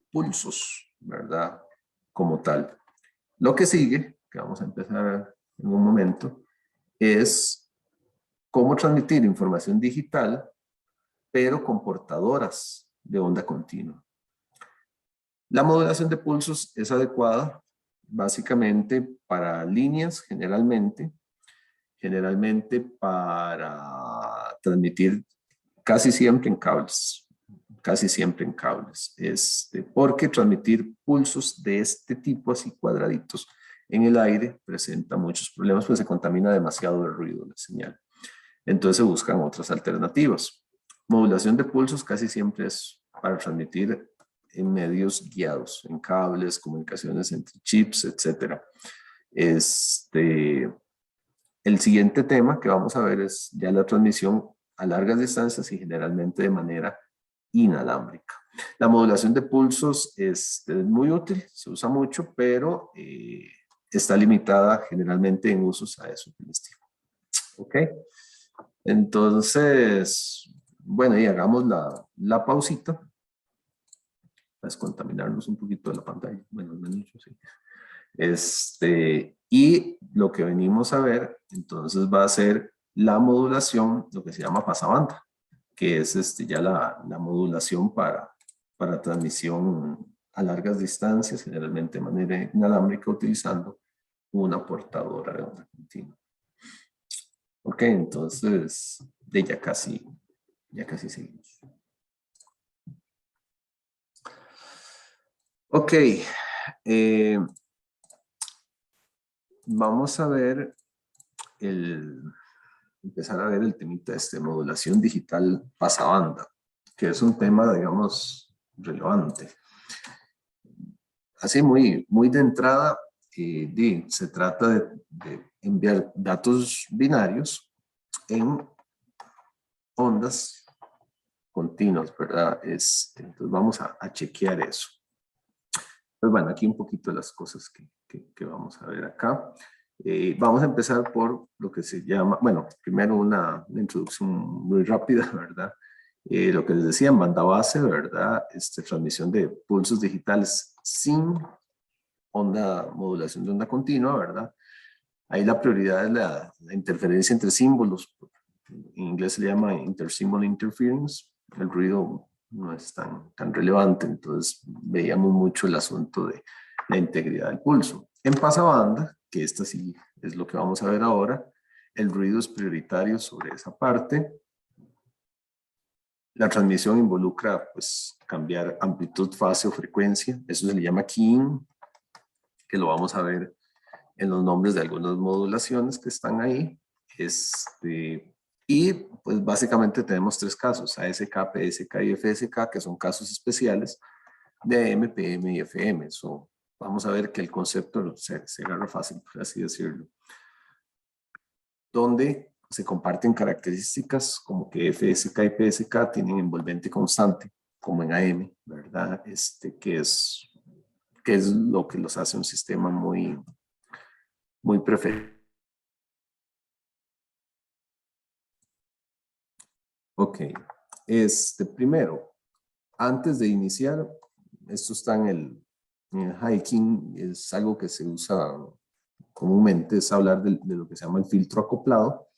pulsos, ¿verdad? Como tal. Lo que sigue, que vamos a empezar en un momento, es cómo transmitir información digital, pero con portadoras de onda continua. La modulación de pulsos es adecuada básicamente para líneas, generalmente para transmitir casi siempre en cables, porque transmitir pulsos de este tipo, así cuadraditos, en el aire presenta muchos problemas, pues se contamina demasiado el ruido de la señal. Entonces se buscan otras alternativas. Modulación de pulsos casi siempre es para transmitir en medios guiados, en cables, comunicaciones entre chips, etc. El siguiente tema que vamos a ver es ya la transmisión a largas distancias y generalmente de manera inalámbrica. La modulación de pulsos es muy útil, se usa mucho, pero está limitada generalmente en usos a eso del estilo. ¿Ok? Entonces, bueno, y hagamos la pausita para descontaminarnos un poquito de la pantalla. Bueno, al menos yo sí. Y lo que venimos a ver, entonces va a ser la modulación, lo que se llama pasabanda, que es ya la modulación para transmisión a largas distancias, generalmente de manera inalámbrica, utilizando una portadora de onda continua. Ok, entonces ya casi seguimos. Ok, vamos a ver empezar a ver el temita de modulación digital pasabanda, que es un tema, digamos, relevante. Así muy de entrada, se trata de enviar datos binarios en ondas continuas, ¿verdad? Entonces vamos a chequear eso. Pues bueno, aquí un poquito de las cosas que vamos a ver acá. Vamos a empezar por lo que se llama, bueno, primero una introducción muy rápida, ¿verdad? Lo que les decía en banda base, ¿verdad? Transmisión de pulsos digitales sin modulación de onda continua, ¿verdad? Ahí la prioridad es la interferencia entre símbolos. En inglés se le llama intersymbol interference. El ruido no es tan relevante, entonces veíamos mucho el asunto de la integridad del pulso. En pasabanda, que esta sí es lo que vamos a ver ahora, el ruido es prioritario sobre esa parte. La transmisión involucra pues cambiar amplitud, fase o frecuencia, eso se le llama keying, que lo vamos a ver en los nombres de algunas modulaciones que están ahí. Y pues básicamente tenemos tres casos, ASK, PSK y FSK, que son casos especiales de AM, PM y FM. Vamos a ver que el concepto se agarra fácil, por así decirlo. Donde se comparten características como que FSK y PSK tienen envolvente constante, como en AM, ¿verdad? Que es lo que los hace un sistema muy preferido. Ok, primero, antes de iniciar, esto está en el hiking, es algo que se usa comúnmente, es hablar de lo que se llama el filtro acoplado.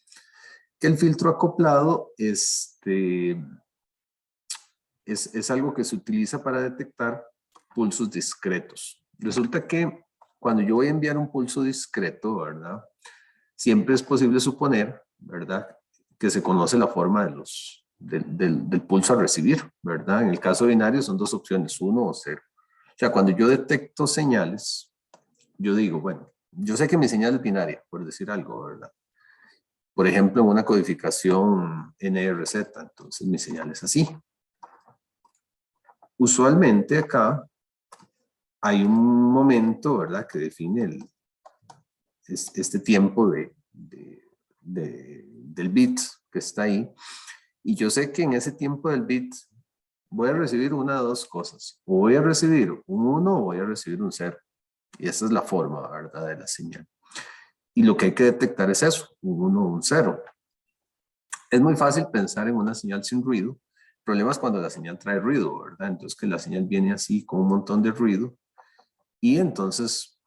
Que el filtro acoplado es algo que se utiliza para detectar pulsos discretos. Resulta que cuando yo voy a enviar un pulso discreto, ¿verdad? Siempre es posible suponer, ¿verdad?, que se conoce la forma del pulso a recibir, ¿verdad? En el caso binario son dos opciones, 1 o 0. O sea, cuando yo detecto señales, yo digo, bueno, yo sé que mi señal es binaria, por decir algo, ¿verdad? Por ejemplo, en una codificación NRZ, entonces mi señal es así. Usualmente acá hay un momento, ¿verdad?, que define este tiempo del bit que está ahí. Y yo sé que en ese tiempo del bit voy a recibir una de dos cosas. O voy a recibir un 1 o voy a recibir un 0. Y esa es la forma, ¿verdad?, de la señal. Y lo que hay que detectar es eso, un 1 o un 0. Es muy fácil pensar en una señal sin ruido. El problema es cuando la señal trae ruido, ¿verdad? Entonces que la señal viene así con un montón de ruido. Y entonces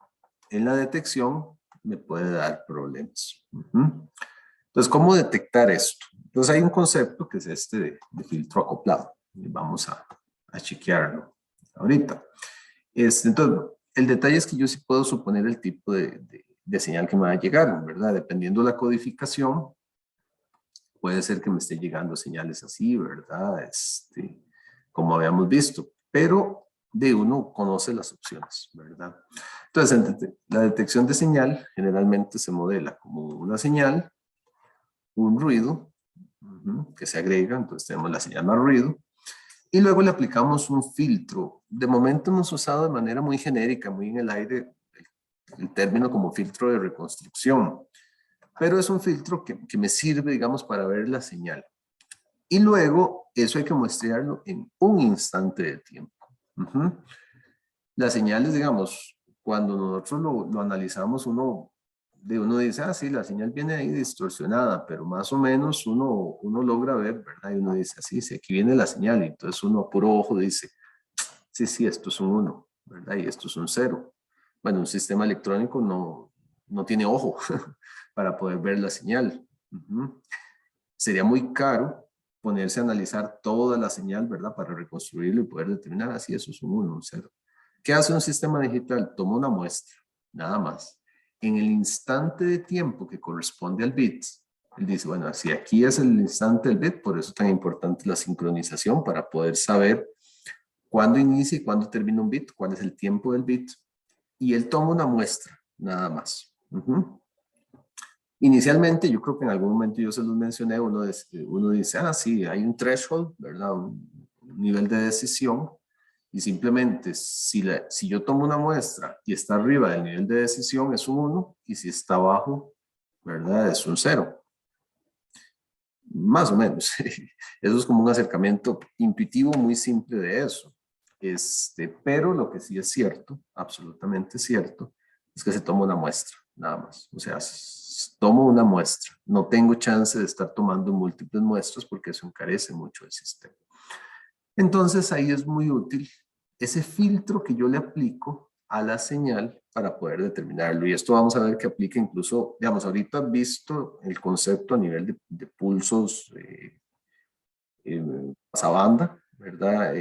en la detección me puede dar problemas. Entonces, ¿cómo detectar esto? Entonces hay un concepto que es de filtro acoplado. Y vamos a chequearlo ahorita. Entonces, el detalle es que yo sí puedo suponer el tipo de señal que me va a llegar, ¿verdad? Dependiendo de la codificación, puede ser que me esté llegando señales así, ¿verdad? Como habíamos visto. Pero uno conoce las opciones, ¿verdad? Entonces, la detección de señal generalmente se modela como una señal, un ruido que se agrega, entonces tenemos la señal más ruido, y luego le aplicamos un filtro. De momento hemos usado de manera muy genérica, muy en el aire, el término como filtro de reconstrucción, pero es un filtro que me sirve, digamos, para ver la señal. Y luego eso hay que muestrearlo en un instante de tiempo. Las señales, digamos, cuando nosotros lo analizamos, uno dice, ah, sí, la señal viene ahí distorsionada, pero más o menos uno logra ver, ¿verdad? Y uno dice, así, sí, aquí viene la señal, y entonces uno a puro ojo dice, sí, esto es un 1, ¿verdad? Y esto es un 0. Bueno, un sistema electrónico no tiene ojo para poder ver la señal. Sería muy caro ponerse a analizar toda la señal, ¿verdad? Para reconstruirlo y poder determinar, así, eso es un 1, un 0. ¿Qué hace un sistema digital? Toma una muestra, nada más. En el instante de tiempo que corresponde al bit, él dice, bueno, si aquí es el instante del bit, por eso es tan importante la sincronización para poder saber cuándo inicia y cuándo termina un bit, cuál es el tiempo del bit. Y él toma una muestra, nada más. Inicialmente, yo creo que en algún momento yo se los mencioné, uno dice, ah, sí, hay un threshold, ¿verdad? Un nivel de decisión. Y simplemente, si yo tomo una muestra y está arriba del nivel de decisión, es un 1, y si está abajo, ¿verdad? Es un 0. Más o menos. Eso es como un acercamiento intuitivo muy simple de eso. Pero lo que sí es cierto, absolutamente cierto, es que se toma una muestra, nada más. O sea, tomo una muestra. No tengo chance de estar tomando múltiples muestras porque eso encarece mucho el sistema. Entonces ahí es muy útil ese filtro que yo le aplico a la señal para poder determinarlo. Y esto vamos a ver que aplica incluso, digamos, ahorita has visto el concepto a nivel de pulsos pasabanda, ¿verdad?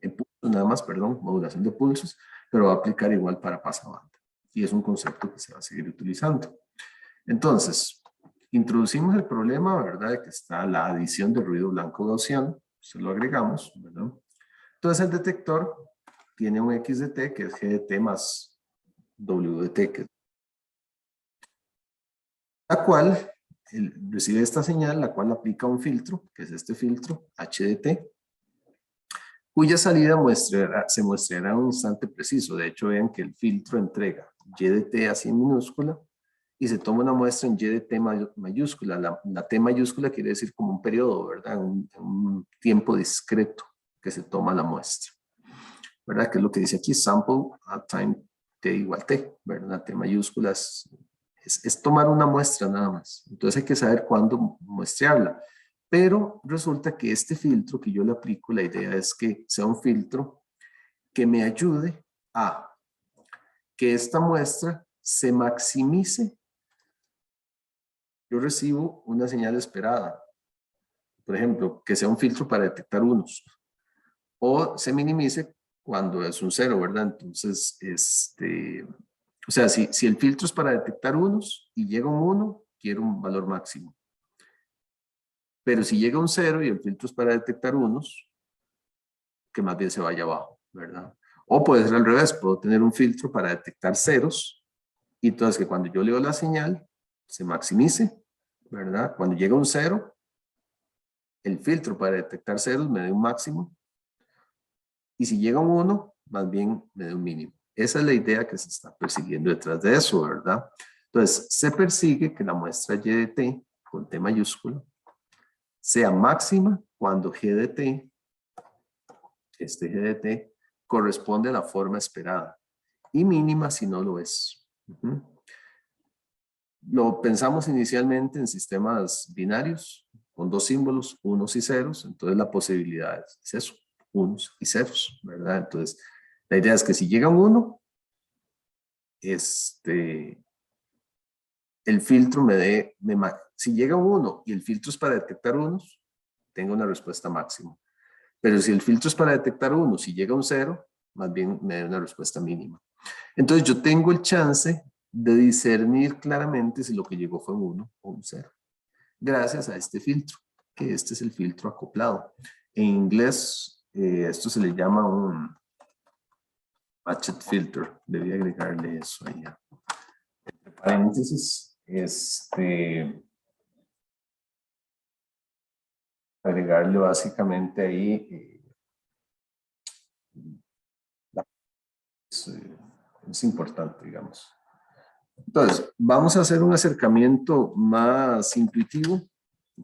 Pulsos nada más, perdón, modulación de pulsos, pero va a aplicar igual para pasabanda. Y es un concepto que se va a seguir utilizando. Entonces, introducimos el problema, ¿verdad? De que está la adición de ruido blanco gaussiano, se lo agregamos, ¿verdad? Entonces el detector tiene un X de T que es G de T más W de T, la cual recibe esta señal, la cual aplica un filtro, que es este filtro, H de T, cuya salida se muestrará en un instante preciso. De hecho, vean que el filtro entrega Y de T así en minúscula y se toma una muestra en Y de T mayúscula. La T mayúscula quiere decir como un periodo, ¿verdad? Un tiempo discreto que se toma la muestra, ¿verdad? Que es lo que dice aquí, sample at time T igual T, ¿verdad? T mayúscula es tomar una muestra nada más. Entonces hay que saber cuándo muestrearla. Pero resulta que este filtro que yo le aplico, la idea es que sea un filtro que me ayude a que esta muestra se maximice. Yo recibo una señal esperada. Por ejemplo, que sea un filtro para detectar unos. O se minimice cuando es un 0, ¿verdad? Entonces, o sea, si el filtro es para detectar unos y llega un 1, quiero un valor máximo. Pero si llega un 0 y el filtro es para detectar unos, que más bien se vaya abajo, ¿verdad? O puede ser al revés, puedo tener un filtro para detectar ceros y entonces que cuando yo leo la señal se maximice, ¿verdad? Cuando llega un 0, el filtro para detectar ceros me dé un máximo y si llega un 1, más bien me dé un mínimo. Esa es la idea que se está persiguiendo detrás de eso, ¿verdad? Entonces, se persigue que la muestra Y de T, con T mayúscula, sea máxima cuando G de T, este G de T, corresponde a la forma esperada y mínima si no lo es. Lo pensamos inicialmente en sistemas binarios con dos símbolos, unos y ceros, entonces la posibilidad es eso, unos y ceros, ¿verdad? Entonces, la idea es que si llega un 1, el filtro si llega un 1 y el filtro es para detectar unos, tengo una respuesta máxima. Pero si el filtro es para detectar unos y llega un 0, más bien me da una respuesta mínima. Entonces yo tengo el chance de discernir claramente si lo que llegó fue un 1 o un 0. Gracias a este filtro, que este es el filtro acoplado. En inglés, esto se le llama un matched filter. Debí agregarle eso ahí. Entre paréntesis, agregarle básicamente ahí es importante, digamos. Entonces, vamos a hacer un acercamiento más intuitivo.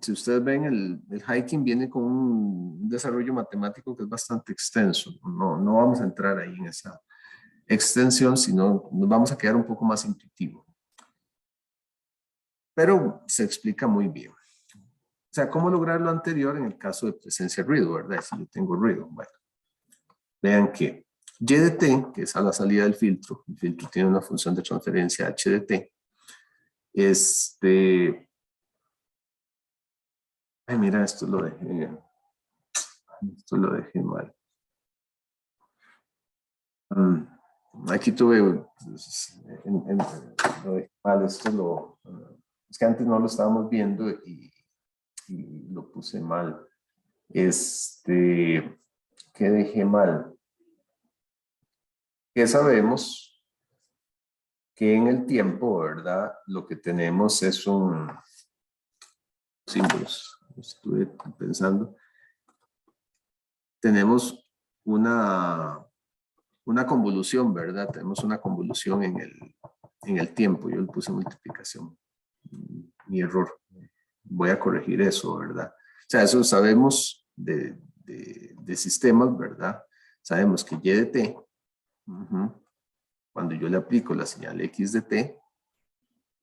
Si ustedes ven, el hiking viene con un desarrollo matemático que es bastante extenso. No vamos a entrar ahí en esa extensión, sino nos vamos a quedar un poco más intuitivo. Pero se explica muy bien. O sea, ¿cómo lograr lo anterior en el caso de presencia de ruido, verdad? Si yo tengo ruido, bueno. Vean que Y de T, que es a la salida del filtro, el filtro tiene una función de transferencia H de T. Ay, mira, esto lo dejé mal. Aquí tuve, lo dejé mal, es que antes no lo estábamos viendo y lo puse mal. ¿Qué dejé mal? Que sabemos que en el tiempo, ¿verdad? Lo que tenemos es símbolos. Estuve pensando. Tenemos una convolución, ¿verdad? Tenemos una convolución en el tiempo. Yo le puse multiplicación. Mi error. Voy a corregir eso, ¿verdad? O sea, eso sabemos de sistemas, ¿verdad? Sabemos que y de t, cuando yo le aplico la señal x de t,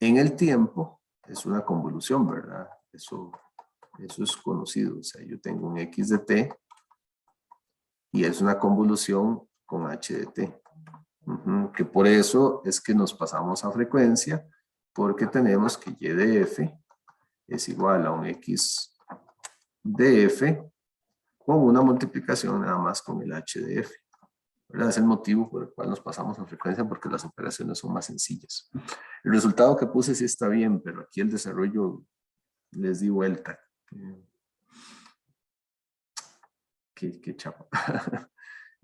en el tiempo es una convolución, ¿verdad? Eso es conocido. O sea, yo tengo un x de t y es una convolución con h de t. Que por eso es que nos pasamos a frecuencia, porque tenemos que y de f es igual a un x de f con una multiplicación nada más con el h de f. ¿Verdad? Es el motivo por el cual nos pasamos a frecuencia, porque las operaciones son más sencillas. El resultado que puse sí está bien, pero aquí el desarrollo les di vuelta. Qué chapa.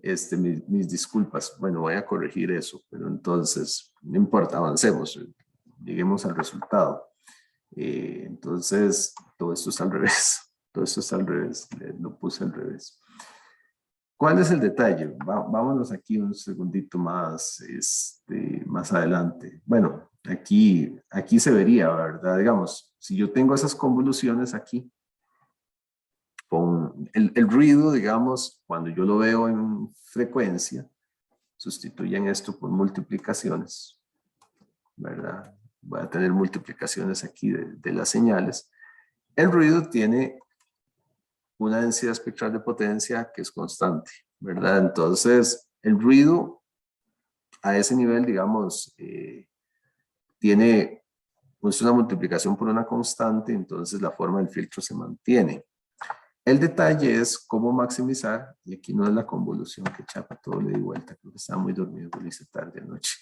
Mis disculpas. Bueno, voy a corregir eso, pero entonces, no importa, avancemos, lleguemos al resultado. Entonces, todo esto es al revés. Todo esto es al revés, lo puse al revés. ¿Cuál es el detalle? Vámonos aquí un segundito más, más adelante. Bueno, aquí se vería, ¿verdad? Digamos, si yo tengo esas convoluciones aquí, con el ruido, digamos, cuando yo lo veo en frecuencia, sustituyen esto por multiplicaciones, ¿verdad? Voy a tener multiplicaciones aquí de las señales. El ruido tiene una densidad espectral de potencia que es constante, ¿verdad? Entonces, el ruido a ese nivel, digamos, tiene pues, una multiplicación por una constante, entonces la forma del filtro se mantiene. El detalle es cómo maximizar, y aquí no es la convolución, que chapa, todo le di vuelta, creo que estaba muy dormido, lo hice tarde anoche.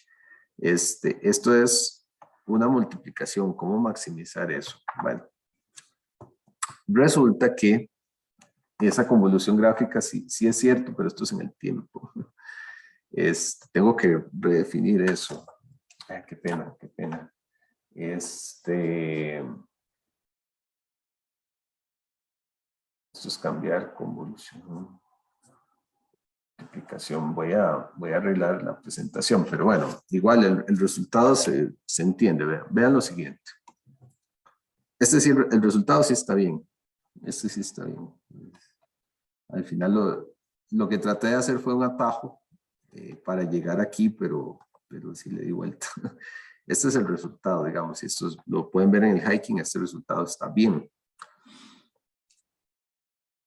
Esto es una multiplicación, cómo maximizar eso. Bueno, resulta que esa convolución gráfica sí es cierto, pero esto es en el tiempo. Tengo que redefinir eso. Ay, qué pena, qué pena. Esto es cambiar convolución. Multiplicación. Voy a arreglar la presentación, pero bueno, igual el resultado se entiende. Vean lo siguiente. Es decir, el resultado sí está bien. Este sí está bien. Al final lo que traté de hacer fue un atajo para llegar aquí, pero sí le di vuelta. Este es el resultado, digamos. Esto lo pueden ver en el hiking, este resultado está bien.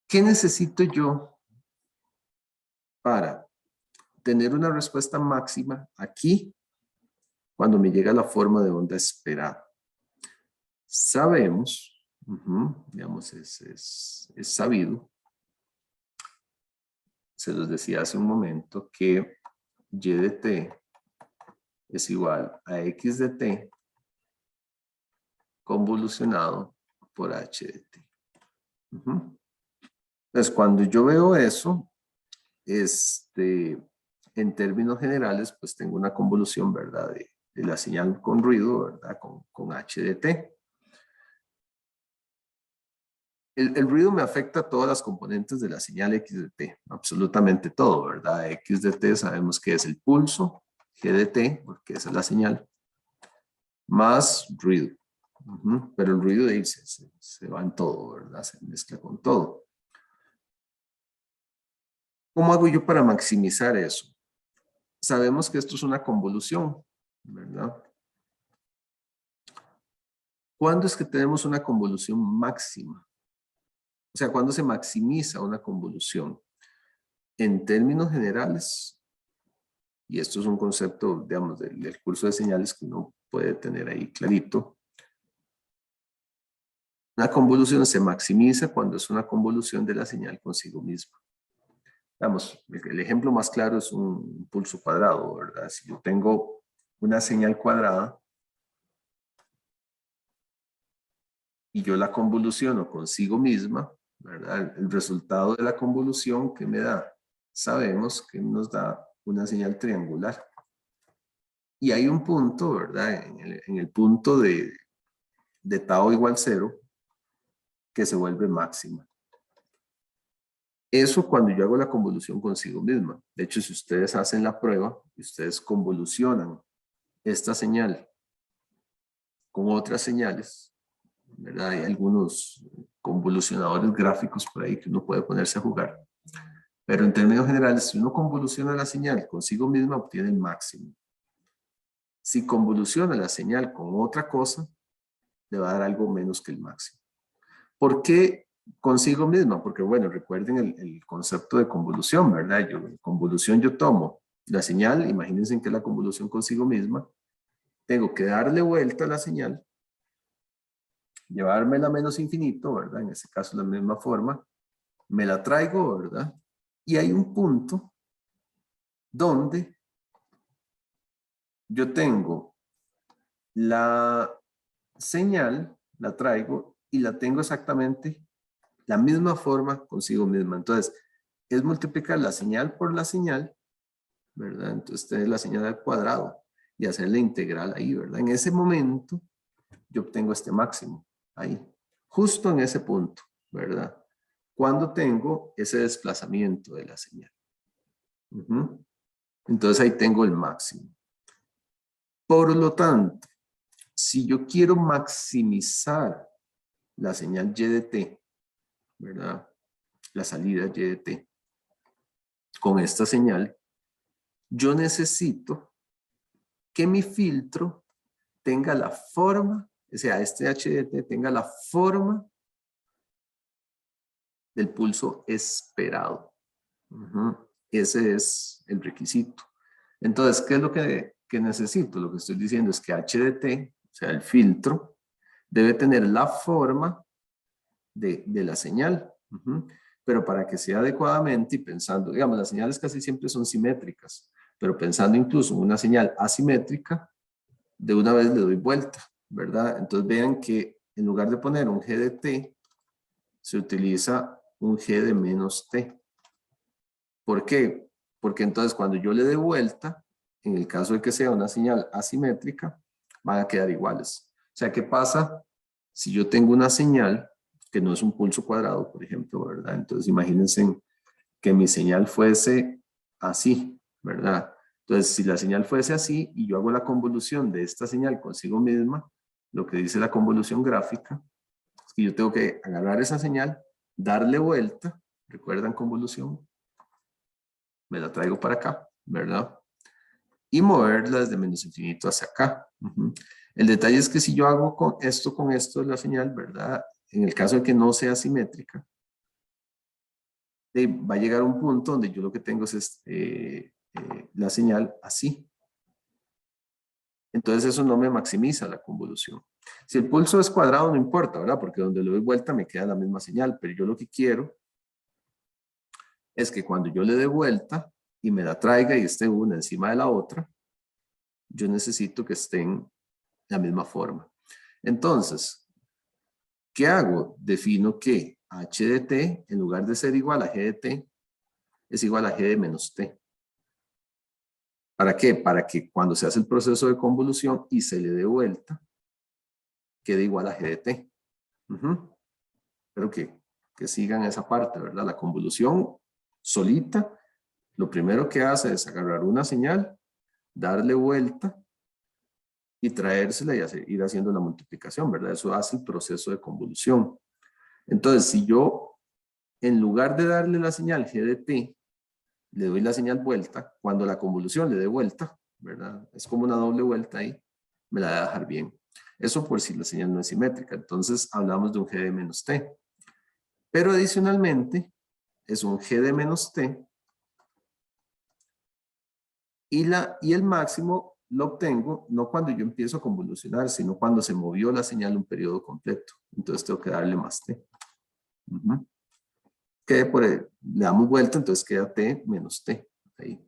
¿Qué necesito yo para tener una respuesta máxima aquí cuando me llega la forma de onda esperada? Sabemos, digamos, es sabido, se los decía hace un momento, que y de t es igual a x de t convolucionado por h de t. Entonces, cuando yo veo eso, en términos generales, pues tengo una convolución, ¿verdad? De la señal con ruido, ¿verdad? Con h de t. El ruido me afecta a todas las componentes de la señal x de t, absolutamente todo, ¿verdad? X de t sabemos que es el pulso, g de t, porque esa es la señal, más ruido. Pero el ruido se va en todo, ¿verdad? Se mezcla con todo. ¿Cómo hago yo para maximizar eso? Sabemos que esto es una convolución, ¿verdad? ¿Cuándo es que tenemos una convolución máxima? O sea, ¿cuándo se maximiza una convolución? En términos generales, y esto es un concepto, digamos, del curso de señales que uno puede tener ahí clarito, una convolución se maximiza cuando es una convolución de la señal consigo misma. Vamos, el ejemplo más claro es un pulso cuadrado, ¿verdad? Si yo tengo una señal cuadrada y yo la convoluciono consigo misma, ¿verdad? El resultado de la convolución que me da, sabemos que nos da una señal triangular. Y hay un punto, ¿verdad? En el punto de tau igual 0, que se vuelve máxima. Eso cuando yo hago la convolución consigo misma. De hecho, si ustedes hacen la prueba y ustedes convolucionan esta señal con otras señales, ¿verdad? Hay algunos convolucionadores gráficos por ahí que uno puede ponerse a jugar. Pero en términos generales, si uno convoluciona la señal consigo misma, obtiene el máximo. Si convoluciona la señal con otra cosa, le va a dar algo menos que el máximo. ¿Por qué consigo misma? Porque, bueno, recuerden el concepto de convolución, ¿verdad? Convolución yo tomo la señal, imagínense que la convolución consigo misma, tengo que darle vuelta a la señal, llevármela menos infinito, ¿verdad? En este caso la misma forma, me la traigo, ¿verdad? Y hay un punto donde yo tengo la señal, la traigo y la tengo exactamente la misma forma consigo misma. Entonces, es multiplicar la señal por la señal, ¿verdad? Entonces, tener la señal al cuadrado y hacer la integral ahí, ¿verdad? En ese momento, yo obtengo este máximo, ahí, justo en ese punto, ¿verdad? Cuando tengo ese desplazamiento de la señal. Entonces, ahí tengo el máximo. Por lo tanto, si yo quiero maximizar la señal y de t, ¿verdad? La salida y de t, con esta señal, yo necesito que mi filtro tenga la forma, o sea, este h de t tenga la forma del pulso esperado. Ese es el requisito. Entonces, ¿qué es lo que necesito? Lo que estoy diciendo es que h de t, o sea, el filtro, debe tener la forma de la señal. Pero para que sea adecuadamente y pensando, digamos, las señales casi siempre son simétricas, pero pensando incluso en una señal asimétrica, de una vez le doy vuelta, ¿verdad? Entonces vean que en lugar de poner un g de t, se utiliza un g de menos t. ¿Por qué? Porque entonces cuando yo le dé vuelta, en el caso de que sea una señal asimétrica, van a quedar iguales. O sea, ¿qué pasa si yo tengo una señal que no es un pulso cuadrado, por ejemplo, ¿verdad? Entonces imagínense que mi señal fuese así, ¿verdad? Entonces, si la señal fuese así y yo hago la convolución de esta señal consigo misma, lo que dice la convolución gráfica, es que yo tengo que agarrar esa señal, darle vuelta, ¿recuerdan convolución? Me la traigo para acá, ¿verdad? Y moverla desde menos infinito hacia acá. El detalle es que si yo hago con esto de la señal, ¿verdad? En el caso de que no sea simétrica, va a llegar un punto donde yo lo que tengo es la señal así. Entonces eso no me maximiza la convolución. Si el pulso es cuadrado no importa, ¿verdad? Porque donde le doy vuelta me queda la misma señal, pero yo lo que quiero es que cuando yo le dé vuelta y me la traiga y esté una encima de la otra, yo necesito que estén la misma forma. Entonces, ¿qué hago? Defino que h de t, en lugar de ser igual a g de t, es igual a g de menos t. ¿Para qué? Para que cuando se hace el proceso de convolución y se le dé vuelta, quede igual a g de t. Pero que sigan esa parte, ¿verdad? La convolución solita, lo primero que hace es agarrar una señal, darle vuelta y traérsela y ir haciendo la multiplicación, ¿verdad? Eso hace el proceso de convolución. Entonces, si yo, en lugar de darle la señal g de t, le doy la señal vuelta, cuando la convolución le dé vuelta, ¿verdad? Es como una doble vuelta ahí, me la va a dejar bien. Eso por si la señal no es simétrica. Entonces, hablamos de un g de menos t. Pero adicionalmente, es un g de menos t y el máximo lo obtengo no cuando yo empiezo a convolucionar, sino cuando se movió la señal un periodo completo. Entonces tengo que darle más t. Le damos vuelta, entonces queda t menos t. Ahí.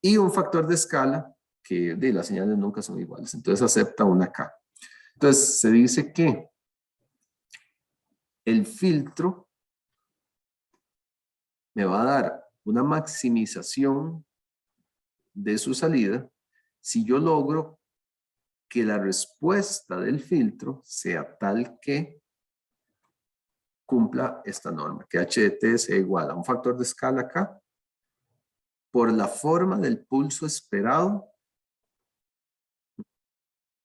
Y un factor de escala que las señales nunca son iguales. Entonces acepta una k. Entonces se dice que el filtro me va a dar una maximización de su salida si yo logro que la respuesta del filtro sea tal que cumpla esta norma, que h de t sea igual a un factor de escala acá por la forma del pulso esperado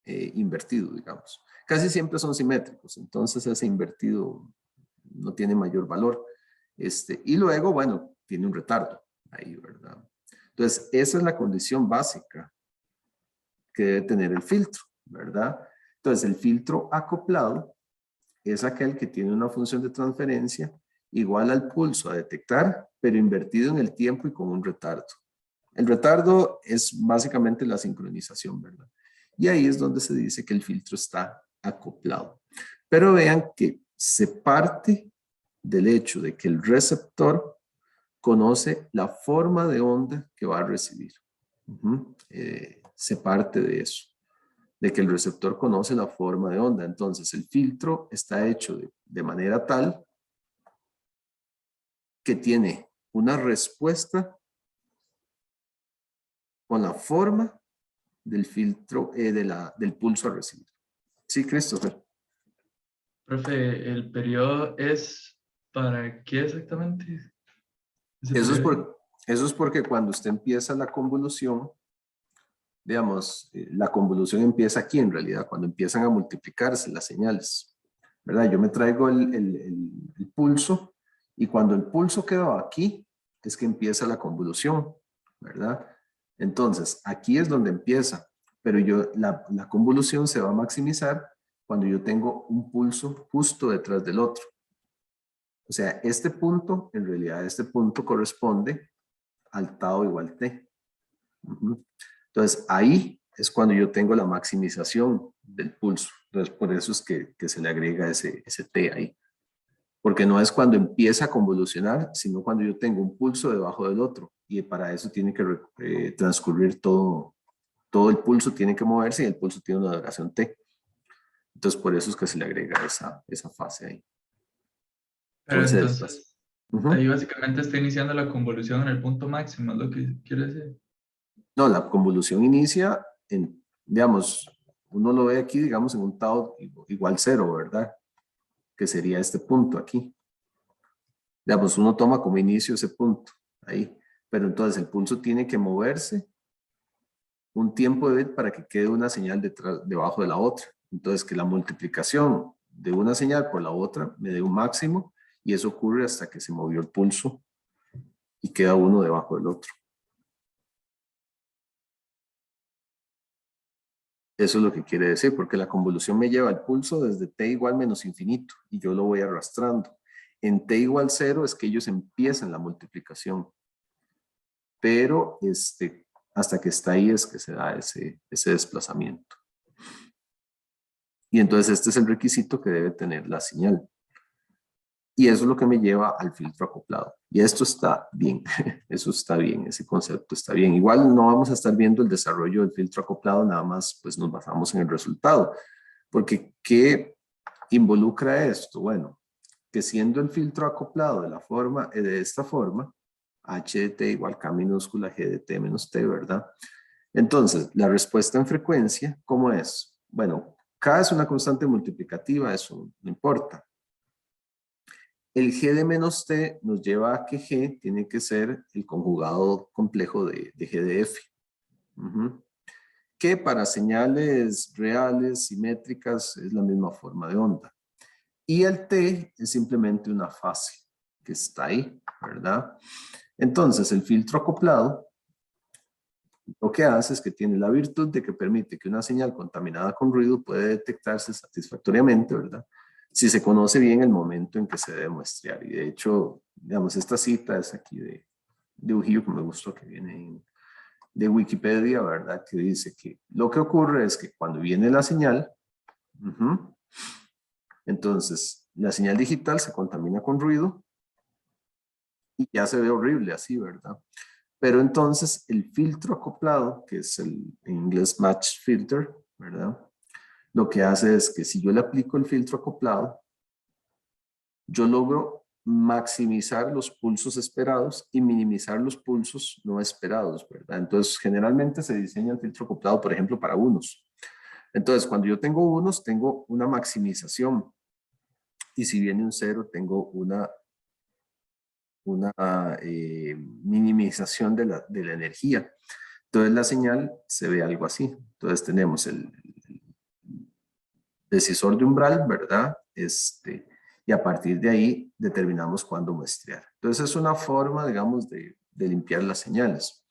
invertido, digamos. Casi siempre son simétricos, entonces ese invertido no tiene mayor valor. Y luego, bueno, tiene un retardo ahí, ¿verdad? Entonces, esa es la condición básica que debe tener el filtro, ¿verdad? Entonces, el filtro acoplado es aquel que tiene una función de transferencia igual al pulso a detectar, pero invertido en el tiempo y con un retardo. El retardo es básicamente la sincronización, ¿verdad? Y ahí es donde se dice que el filtro está acoplado. Pero vean que se parte del hecho de que el receptor conoce la forma de onda que va a recibir. Se parte de eso, de que el receptor conoce la forma de onda. Entonces, el filtro está hecho de manera tal que tiene una respuesta con la forma del filtro, del pulso a recibir. Sí, Christopher. Profe, ¿el periodo es para qué exactamente? Eso es porque cuando usted empieza la convolución, digamos, la convolución empieza aquí en realidad, cuando empiezan a multiplicarse las señales, ¿verdad? Yo me traigo el pulso y cuando el pulso quedó aquí, es que empieza la convolución, ¿verdad? Entonces, aquí es donde empieza, pero la convolución se va a maximizar cuando yo tengo un pulso justo detrás del otro. O sea, este punto, en realidad este punto corresponde al tau igual t. Entonces, ahí es cuando yo tengo la maximización del pulso. Entonces, por eso es que se le agrega ese t ahí. Porque no es cuando empieza a convolucionar, sino cuando yo tengo un pulso debajo del otro. Y para eso tiene que transcurrir todo el pulso, tiene que moverse y el pulso tiene una duración t. Entonces, por eso es que se le agrega esa fase ahí. Pero Entonces, entonces, ahí básicamente está iniciando la convolución en el punto máximo, es lo que quiere decir. no, la convolución inicia en, digamos, uno lo ve aquí, digamos, en un tau igual 0, ¿verdad? Que sería este punto aquí. Digamos, uno toma como inicio ese punto ahí, pero entonces el pulso tiene que moverse un tiempo de bit para que quede una señal debajo de la otra. Entonces, que la multiplicación de una señal por la otra me dé un máximo y eso ocurre hasta que se movió el pulso y queda uno debajo del otro. Eso es lo que quiere decir, porque la convolución me lleva el pulso desde t igual menos infinito y yo lo voy arrastrando. En t igual 0 es que ellos empiezan la multiplicación, pero hasta que está ahí es que se da ese desplazamiento. Y entonces este es el requisito que debe tener la señal. Y eso es lo que me lleva al filtro acoplado. Y esto está bien, eso está bien, ese concepto está bien. Igual no vamos a estar viendo el desarrollo del filtro acoplado, nada más pues nos basamos en el resultado. Porque ¿qué involucra esto? Bueno, que siendo el filtro acoplado de esta forma, h de t igual k minúscula g de t menos t, ¿verdad? Entonces, la respuesta en frecuencia, ¿cómo es? Bueno, k es una constante multiplicativa, eso no importa. El g de menos t nos lleva a que g tiene que ser el conjugado complejo de g de f. Que para señales reales, simétricas, es la misma forma de onda. Y el t es simplemente una fase que está ahí, ¿verdad? Entonces, el filtro acoplado lo que hace es que tiene la virtud de que permite que una señal contaminada con ruido puede detectarse satisfactoriamente, ¿verdad? Si se conoce bien el momento en que se debe muestrear. Y de hecho, digamos, esta cita es aquí de Ujio, que me gustó, que viene de Wikipedia, ¿verdad? Que dice que lo que ocurre es que cuando viene la señal, entonces la señal digital se contamina con ruido y ya se ve horrible así, ¿verdad? Pero entonces el filtro acoplado, que es en inglés match filter, ¿verdad? Lo que hace es que si yo le aplico el filtro acoplado, yo logro maximizar los pulsos esperados y minimizar los pulsos no esperados, ¿verdad? Entonces generalmente se diseña el filtro acoplado, por ejemplo, para unos. Entonces cuando yo tengo unos, tengo una maximización y si viene un 0 tengo una minimización de la energía. Entonces la señal se ve algo así. Entonces tenemos el decisor de umbral, ¿verdad? Y a partir de ahí determinamos cuándo muestrear. Entonces es una forma, digamos, de limpiar las señales.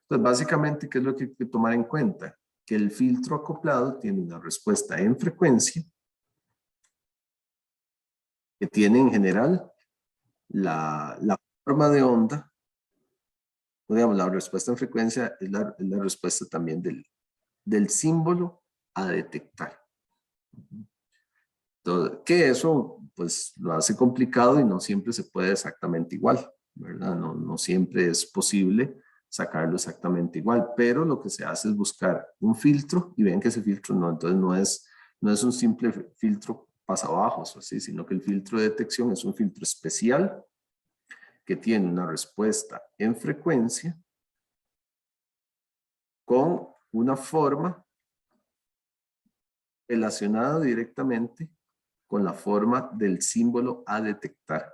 Entonces básicamente, ¿qué es lo que hay que tomar en cuenta? Que el filtro acoplado tiene una respuesta en frecuencia que tiene en general la forma de onda. Digamos, la respuesta en frecuencia es la respuesta también del símbolo a detectar. Entonces, que eso pues lo hace complicado y no siempre se puede exactamente igual, ¿verdad? No siempre es posible sacarlo exactamente igual, pero lo que se hace es buscar un filtro y ven que ese filtro entonces no es un simple filtro pasabajos, así, sino que el filtro de detección es un filtro especial que tiene una respuesta en frecuencia con una forma relacionada directamente con la forma del símbolo a detectar.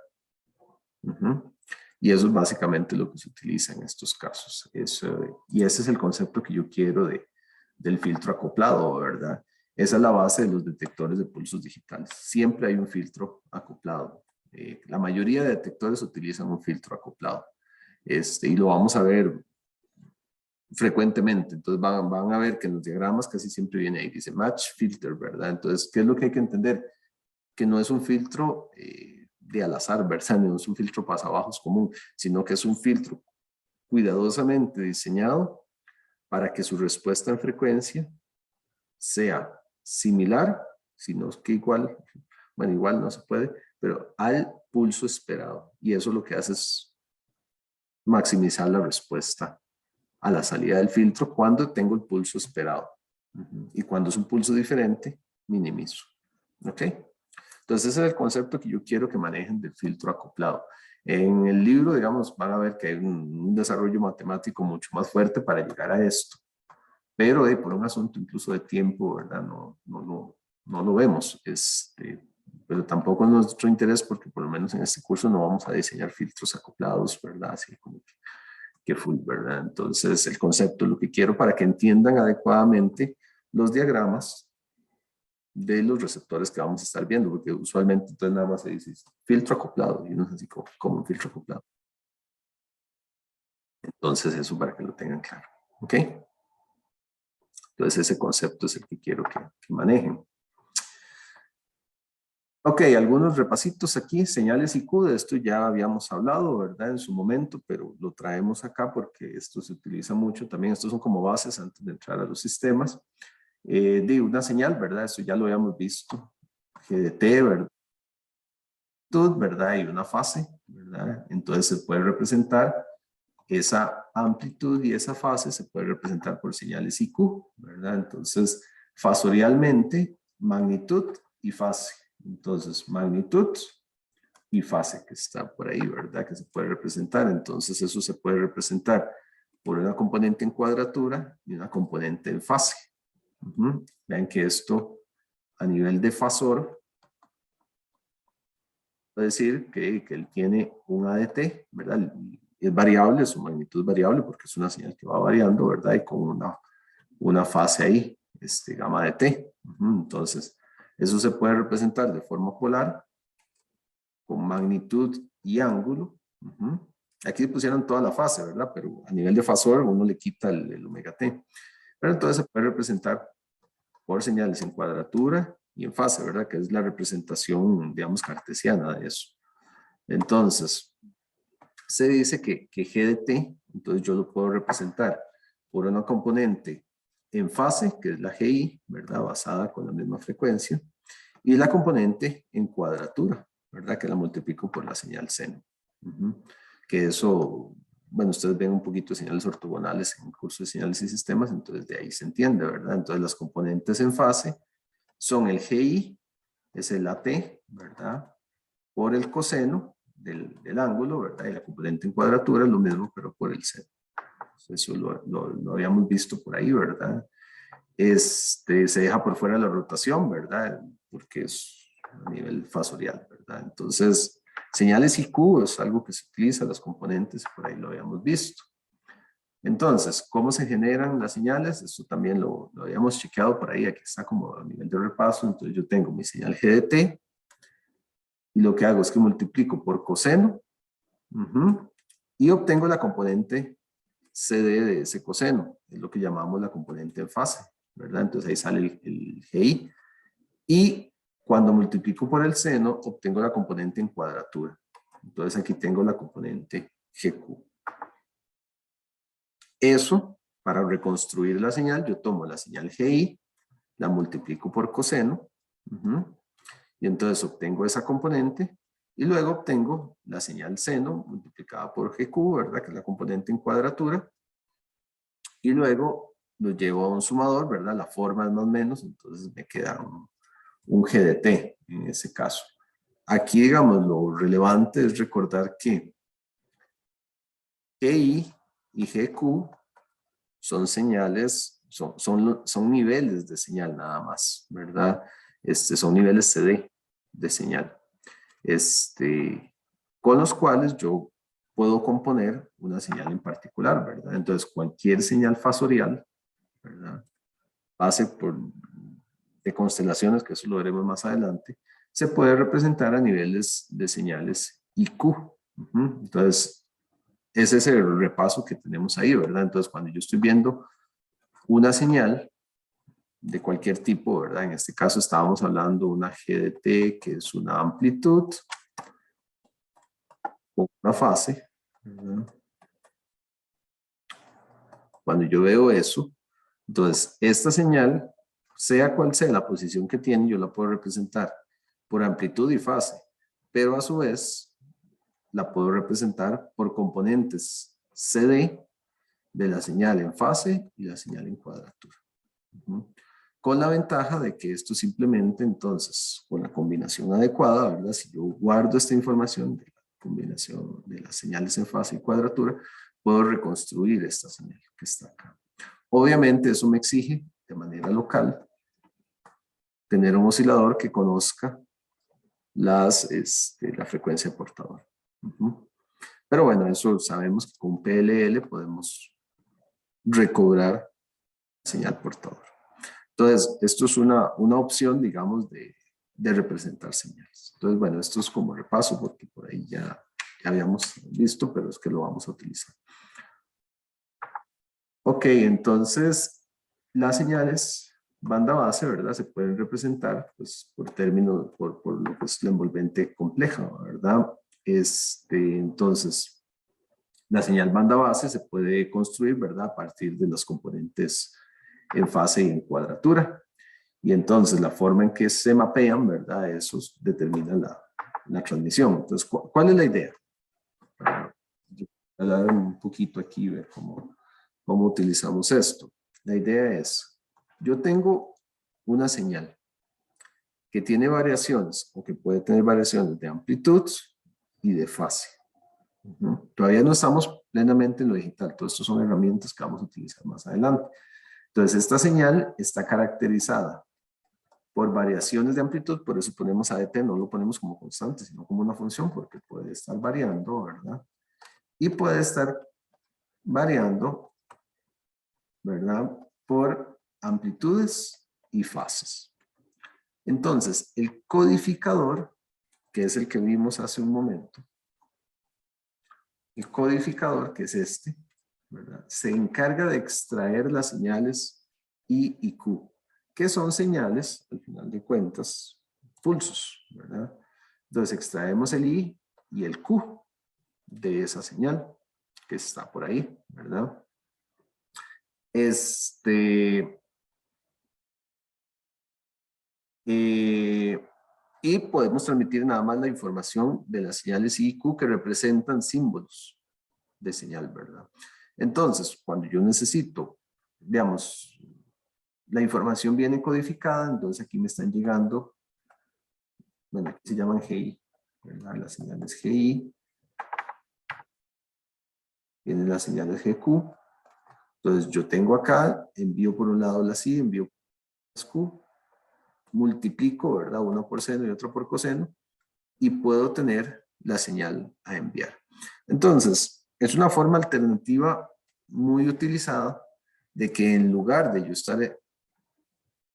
Y eso es básicamente lo que se utiliza en estos casos. Y ese es el concepto que yo quiero del filtro acoplado, ¿verdad? Esa es la base de los detectores de pulsos digitales. Siempre hay un filtro acoplado. La mayoría de detectores utilizan un filtro acoplado. Y lo vamos a ver frecuentemente. Entonces van a ver que en los diagramas casi siempre viene ahí, dice match filter, ¿verdad? Entonces, ¿qué es lo que hay que entender? Que no es un filtro de al azar, ¿verdad? No es un filtro pasabajos común, sino que es un filtro cuidadosamente diseñado para que su respuesta en frecuencia sea similar, si no es que igual, bueno, igual no se puede, pero al pulso esperado. Y eso lo que hace es maximizar la respuesta a la salida del filtro cuando tengo el pulso esperado. Y cuando es un pulso diferente, minimizo. ¿Ok? Entonces ese es el concepto que yo quiero que manejen del filtro acoplado. En el libro, digamos, van a ver que hay un desarrollo matemático mucho más fuerte para llegar a esto. Pero por un asunto incluso de tiempo, ¿verdad? No lo vemos. Pero tampoco es nuestro interés porque por lo menos en este curso no vamos a diseñar filtros acoplados, ¿verdad? Así como que full, ¿verdad? Entonces el concepto, lo que quiero para que entiendan adecuadamente los diagramas de los receptores que vamos a estar viendo, porque usualmente entonces nada más se dice filtro acoplado y no es así como un filtro acoplado. Entonces eso para que lo tengan claro, ¿ok? Entonces ese concepto es el que quiero que manejen. Ok, algunos repasitos aquí, señales IQ, de esto ya habíamos hablado, ¿verdad? En su momento, pero lo traemos acá porque esto se utiliza mucho también, estos son como bases antes de entrar a los sistemas. De una señal, ¿verdad? Eso ya lo habíamos visto, GDT, ¿verdad? Y una fase, ¿verdad? Entonces se puede representar esa amplitud y esa fase se puede representar por señales IQ, ¿verdad? Entonces, fasorialmente, magnitud y fase. Entonces, magnitud y fase que está por ahí, ¿verdad? Que se puede representar. Entonces, eso se puede representar por una componente en cuadratura y una componente en fase. Vean que esto a nivel de fasor puede decir que él tiene un ADT, ¿verdad? Es variable, su magnitud es variable porque es una señal que va variando, ¿verdad? Y con una fase ahí, gamma de t. Entonces, eso se puede representar de forma polar, con magnitud y ángulo. Aquí pusieron toda la fase, ¿verdad? Pero a nivel de fasor uno le quita el omega t. Pero entonces se puede representar por señales en cuadratura y en fase, ¿verdad? Que es la representación, digamos, cartesiana de eso. Entonces, se dice que G de t, entonces yo lo puedo representar por una componente en fase, que es la GI, ¿verdad? Basada con la misma frecuencia, y la componente en cuadratura, ¿verdad? Que la multiplico por la señal seno. Que eso, bueno, ustedes ven un poquito de señales ortogonales en el curso de señales y sistemas, entonces de ahí se entiende, ¿verdad? Entonces las componentes en fase son el GI, es el AT, ¿verdad? Por el coseno del ángulo, ¿verdad? Y la componente en cuadratura es lo mismo, pero por el seno. Eso lo habíamos visto por ahí, ¿verdad? Se deja por fuera la rotación, ¿verdad? Porque es a nivel fasorial, ¿verdad? Entonces, señales IQ es algo que se utiliza, los componentes, por ahí lo habíamos visto. Entonces, ¿cómo se generan las señales? Esto también lo habíamos chequeado por ahí, aquí está como a nivel de repaso. Entonces yo tengo mi señal G de t, y lo que hago es que multiplico por coseno, y obtengo la componente CD de ese coseno, es lo que llamamos la componente en fase, ¿verdad? Entonces ahí sale el GI, y cuando multiplico por el seno, obtengo la componente en cuadratura. Entonces aquí tengo la componente GQ. Eso, para reconstruir la señal, yo tomo la señal GI, la multiplico por coseno, y entonces obtengo esa componente, y luego obtengo la señal seno multiplicada por GQ, ¿verdad? Que es la componente en cuadratura, y luego lo llevo a un sumador, ¿verdad? La forma es más o menos, entonces me queda un G de t en ese caso. Aquí, digamos, lo relevante es recordar que GI y GQ son señales, son niveles de señal nada más, ¿verdad? Son niveles CD de señal, con los cuales yo puedo componer una señal en particular, ¿verdad? Entonces, cualquier señal fasorial, ¿verdad? Pase por de constelaciones, que eso lo veremos más adelante, se puede representar a niveles de señales IQ. Entonces, ese es el repaso que tenemos ahí, ¿verdad? Entonces, cuando yo estoy viendo una señal de cualquier tipo, ¿verdad? En este caso estábamos hablando de una G de t, que es una amplitud, o una fase, ¿verdad? Cuando yo veo eso, entonces esta señal, sea cual sea la posición que tiene, yo la puedo representar por amplitud y fase, pero a su vez la puedo representar por componentes CD de la señal en fase y la señal en cuadratura. Con la ventaja de que esto simplemente, entonces, con la combinación adecuada, ¿verdad? Si yo guardo esta información de la combinación de las señales en fase y cuadratura, puedo reconstruir esta señal que está acá. Obviamente eso me exige, de manera local, tener un oscilador que conozca la frecuencia portadora. Pero bueno, eso sabemos que con PLL podemos recobrar señal portadora. Entonces, esto es una opción, digamos, de representar señales. Entonces, bueno, esto es como repaso, porque por ahí ya habíamos visto, pero es que lo vamos a utilizar. Ok, entonces, las señales banda base, ¿verdad? Se pueden representar, pues, por términos, por lo que es la envolvente compleja, ¿verdad? Entonces, la señal banda base se puede construir, ¿verdad? A partir de los componentes en fase y en cuadratura. Y entonces la forma en que se mapean, ¿verdad? Eso determina la transmisión. Entonces, ¿cuál es la idea? Voy a hablar un poquito aquí, ver cómo utilizamos esto. La idea es, yo tengo una señal que tiene variaciones o que puede tener variaciones de amplitud y de fase. Todavía no estamos plenamente en lo digital, todo esto son herramientas que vamos a utilizar más adelante. Entonces, esta señal está caracterizada por variaciones de amplitud, por eso ponemos ADT, no lo ponemos como constante, sino como una función, porque puede estar variando, ¿verdad? Y puede estar variando, ¿verdad? Por amplitudes y fases. Entonces, el codificador, que es el que vimos hace un momento, el codificador, que es este, ¿verdad? Se encarga de extraer las señales I y Q, que son señales, al final de cuentas, pulsos, ¿verdad? Entonces extraemos el I y el Q de esa señal que está por ahí, ¿verdad? Y podemos transmitir nada más la información de las señales I y Q que representan símbolos de señal, ¿verdad? Entonces, cuando yo necesito, digamos, la información viene codificada, entonces aquí me están llegando, bueno, aquí se llaman GI, ¿verdad? Las señales GI, vienen las señales GQ, entonces yo tengo acá, envío por un lado las I, envío por las Q, multiplico, ¿verdad? Uno por seno y otro por coseno, y puedo tener la señal a enviar. Entonces, es una forma alternativa muy utilizada de que en lugar de yo estar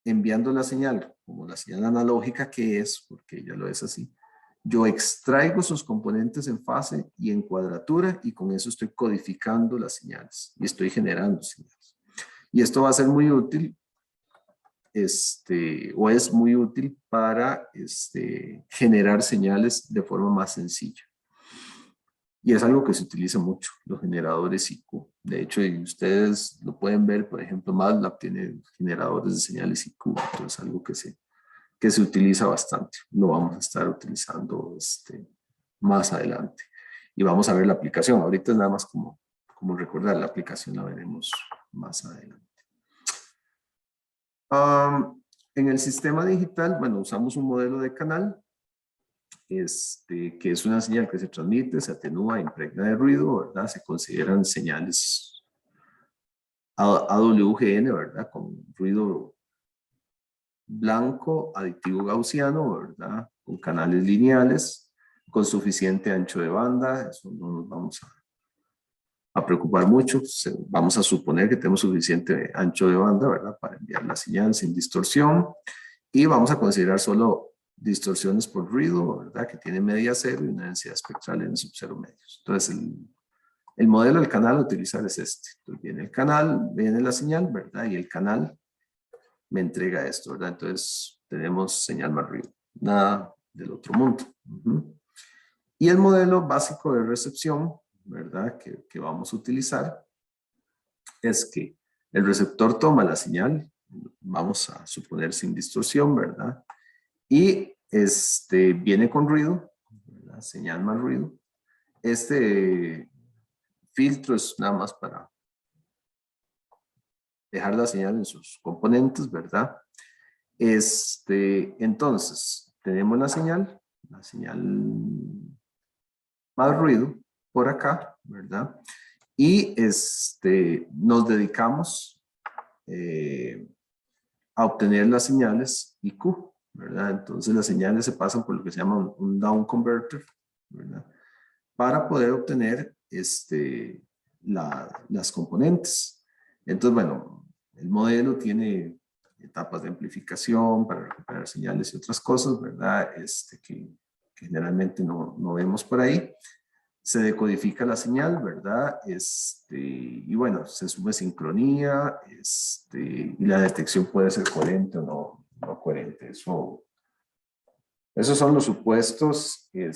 enviando la señal como la señal analógica que es, porque ya lo es así, yo extraigo sus componentes en fase y en cuadratura y con eso estoy codificando las señales y estoy generando señales. Y esto va a ser muy útil, o es muy útil para generar señales de forma más sencilla. Y es algo que se utiliza mucho, los generadores IQ. De hecho, ustedes lo pueden ver, por ejemplo, MATLAB tiene generadores de señales IQ, entonces es algo que se utiliza bastante. Lo vamos a estar utilizando más adelante. Y vamos a ver la aplicación. Ahorita es nada más como recordar, la aplicación la veremos más adelante. En el sistema digital, bueno, usamos un modelo de canal, que es una señal que se transmite, se atenúa, impregna de ruido, ¿verdad? Se consideran señales AWGN, ¿verdad? Con ruido blanco, aditivo gaussiano, ¿verdad? Con canales lineales, con suficiente ancho de banda, eso no nos vamos a preocupar mucho, vamos a suponer que tenemos suficiente ancho de banda, ¿verdad? Para enviar la señal sin distorsión, y vamos a considerar solo distorsiones por ruido, ¿verdad? Que tiene media cero y una densidad espectral en sub 0 medios. Entonces, el modelo del canal a utilizar es este. Entonces, viene el canal, viene la señal, ¿verdad? Y el canal me entrega esto, ¿verdad? Entonces, tenemos señal más ruido. Nada del otro mundo. Y el modelo básico de recepción, ¿verdad? Que vamos a utilizar es que el receptor toma la señal, vamos a suponer sin distorsión, ¿verdad? Y viene con ruido, la señal más ruido. Este filtro es nada más para dejar la señal en sus componentes, ¿verdad? Entonces, tenemos la señal más ruido por acá, ¿verdad? Y nos dedicamos a obtener las señales IQ, ¿verdad? Entonces las señales se pasan por lo que se llama un down converter, ¿verdad? Para poder obtener las componentes. Entonces, bueno, el modelo tiene etapas de amplificación para recuperar señales y otras cosas, ¿verdad? Que generalmente no vemos por ahí. Se decodifica la señal, ¿verdad? Y bueno, se sube sincronía, y la detección puede ser coherente o no coherente. Esos son los supuestos que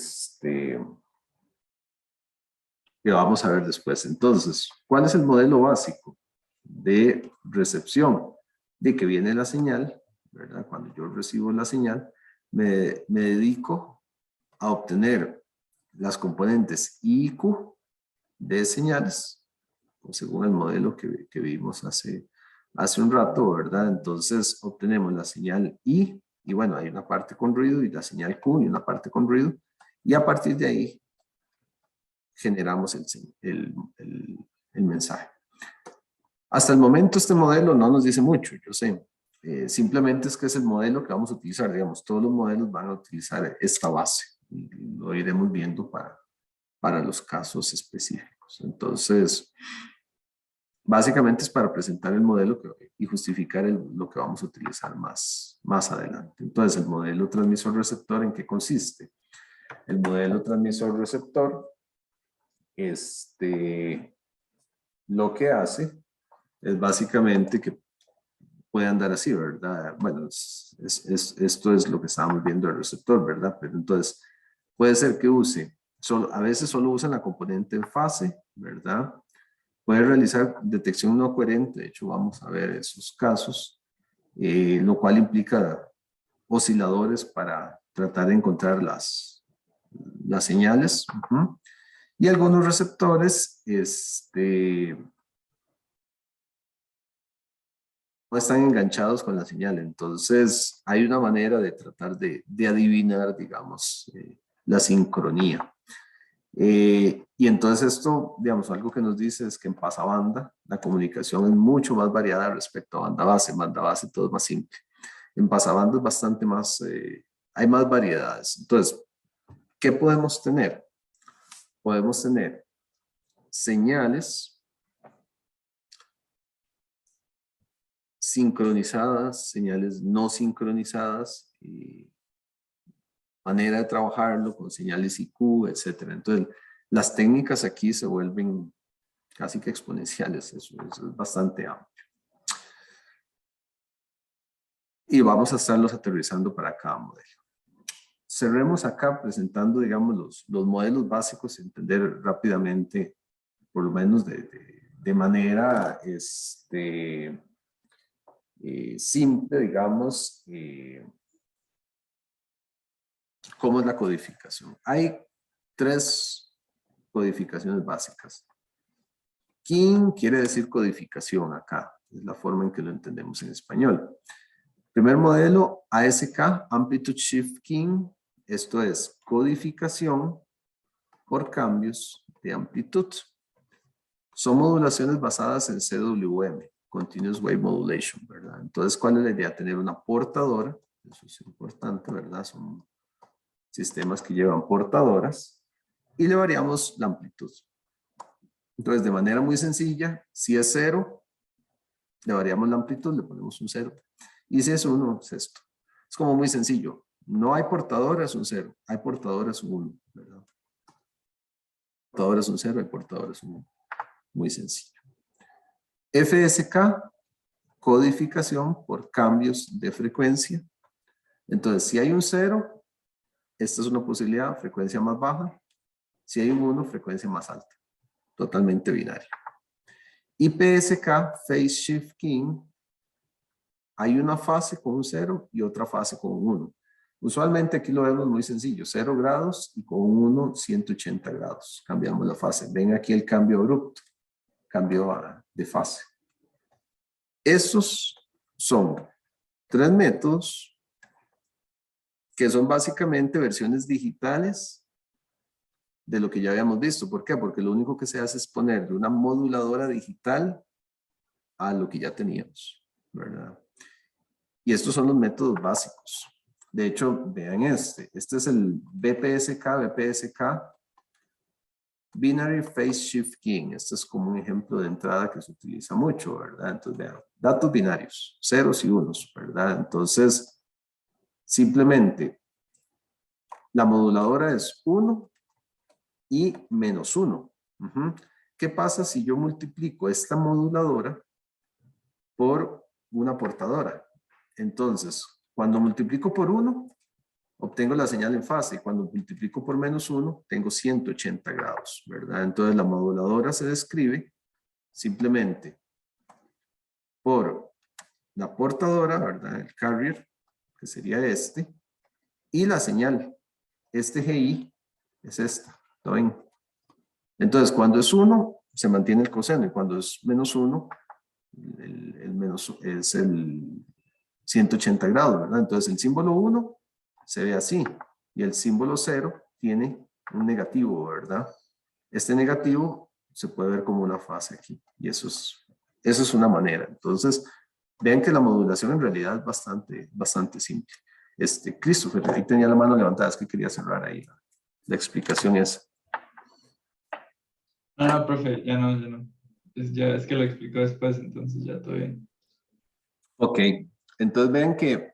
vamos a ver después. Entonces, ¿cuál es el modelo básico de recepción? De que viene la señal, ¿verdad? Cuando yo recibo la señal, me dedico a obtener las componentes I y Q de señales, pues según el modelo que vimos hace un rato, ¿verdad? Entonces obtenemos la señal I, y bueno, hay una parte con ruido, y la señal Q y una parte con ruido, y a partir de ahí generamos el mensaje. Hasta el momento este modelo no nos dice mucho, yo sé. Simplemente es que es el modelo que vamos a utilizar, digamos, todos los modelos van a utilizar esta base, y lo iremos viendo para los casos específicos. Entonces, básicamente es para presentar el modelo y justificar lo que vamos a utilizar más adelante. Entonces, el modelo transmisor-receptor, ¿en qué consiste? El modelo transmisor-receptor, lo que hace es básicamente que puede andar así, ¿verdad? Bueno, esto es lo que estábamos viendo del receptor, ¿verdad? Pero entonces, puede ser que use, a veces solo usa la componente en fase, ¿verdad? Puede realizar detección no coherente, de hecho vamos a ver esos casos, lo cual implica osciladores para tratar de encontrar las señales. Y algunos receptores no están enganchados con la señal, entonces hay una manera de tratar de adivinar, digamos, la sincronía. Y entonces esto, digamos, algo que nos dice es que en pasabanda la comunicación es mucho más variada respecto a banda base. En banda base todo es más simple. En pasabanda es bastante más, hay más variedades. Entonces, ¿qué podemos tener? Podemos tener señales sincronizadas, señales no sincronizadas, manera de trabajarlo con señales IQ, etcétera. Entonces, las técnicas aquí se vuelven casi que exponenciales, eso es bastante amplio. Y vamos a estarlos aterrizando para cada modelo. Cerremos acá presentando, digamos, los modelos básicos, entender rápidamente, por lo menos de manera simple, digamos, cómo es la codificación. Hay 3 codificaciones básicas. King quiere decir codificación acá, es la forma en que lo entendemos en español. Primer modelo, ASK, Amplitude Shift King, esto es codificación por cambios de amplitud. Son modulaciones basadas en CWM, Continuous Wave Modulation, ¿verdad? Entonces, ¿cuál es la idea? Tener una portadora, eso es importante, ¿verdad? Son sistemas que llevan portadoras y le variamos la amplitud. Entonces, de manera muy sencilla, si es 0, le variamos la amplitud, le ponemos un 0. Y si es 1, es esto. Es como muy sencillo. No hay portadora, es un 0. Hay portadora, es un 1, ¿verdad? Portadora es un 0, hay portadora es un 1. Muy sencillo. FSK, codificación por cambios de frecuencia. Entonces, si hay un 0, esta es una posibilidad, frecuencia más baja. Si hay un 1, frecuencia más alta. Totalmente binario. IPSK, Phase Shift King, hay una fase con un 0 y otra fase con un 1. Usualmente aquí lo vemos muy sencillo, 0 grados y con un 1, 180 grados. Cambiamos la fase. Ven aquí el cambio abrupto, cambio de fase. Estos son 3 métodos que son básicamente versiones digitales de lo que ya habíamos visto. ¿Por qué? Porque lo único que se hace es ponerle una moduladora digital a lo que ya teníamos, ¿verdad? Y estos son los métodos básicos. De hecho, vean este es el BPSK, Binary Phase Shift King. Este es como un ejemplo de entrada que se utiliza mucho, ¿verdad? Entonces, vean, datos binarios, ceros y unos, ¿verdad? Entonces, simplemente, la moduladora es 1 y menos 1. ¿Qué pasa si yo multiplico esta moduladora por una portadora? Entonces, cuando multiplico por 1, obtengo la señal en fase. Y cuando multiplico por menos 1, tengo 180 grados, ¿verdad? Entonces, la moduladora se describe simplemente por la portadora, ¿verdad? El carrier, que sería este, y la señal. Este GI es esta, ¿lo ven? Entonces, cuando es 1, se mantiene el coseno, y cuando es menos 1, el menos es el 180 grados, ¿verdad? Entonces, el símbolo 1 se ve así, y el símbolo 0 tiene un negativo, ¿verdad? Este negativo se puede ver como una fase aquí, y eso es una manera. Entonces, vean que la modulación en realidad es bastante simple. Christopher, ahí tenía la mano levantada, es que quería cerrar ahí la explicación esa. No, profe, ya no. Es que lo explicó después, entonces ya todo bien. Ok, entonces vean que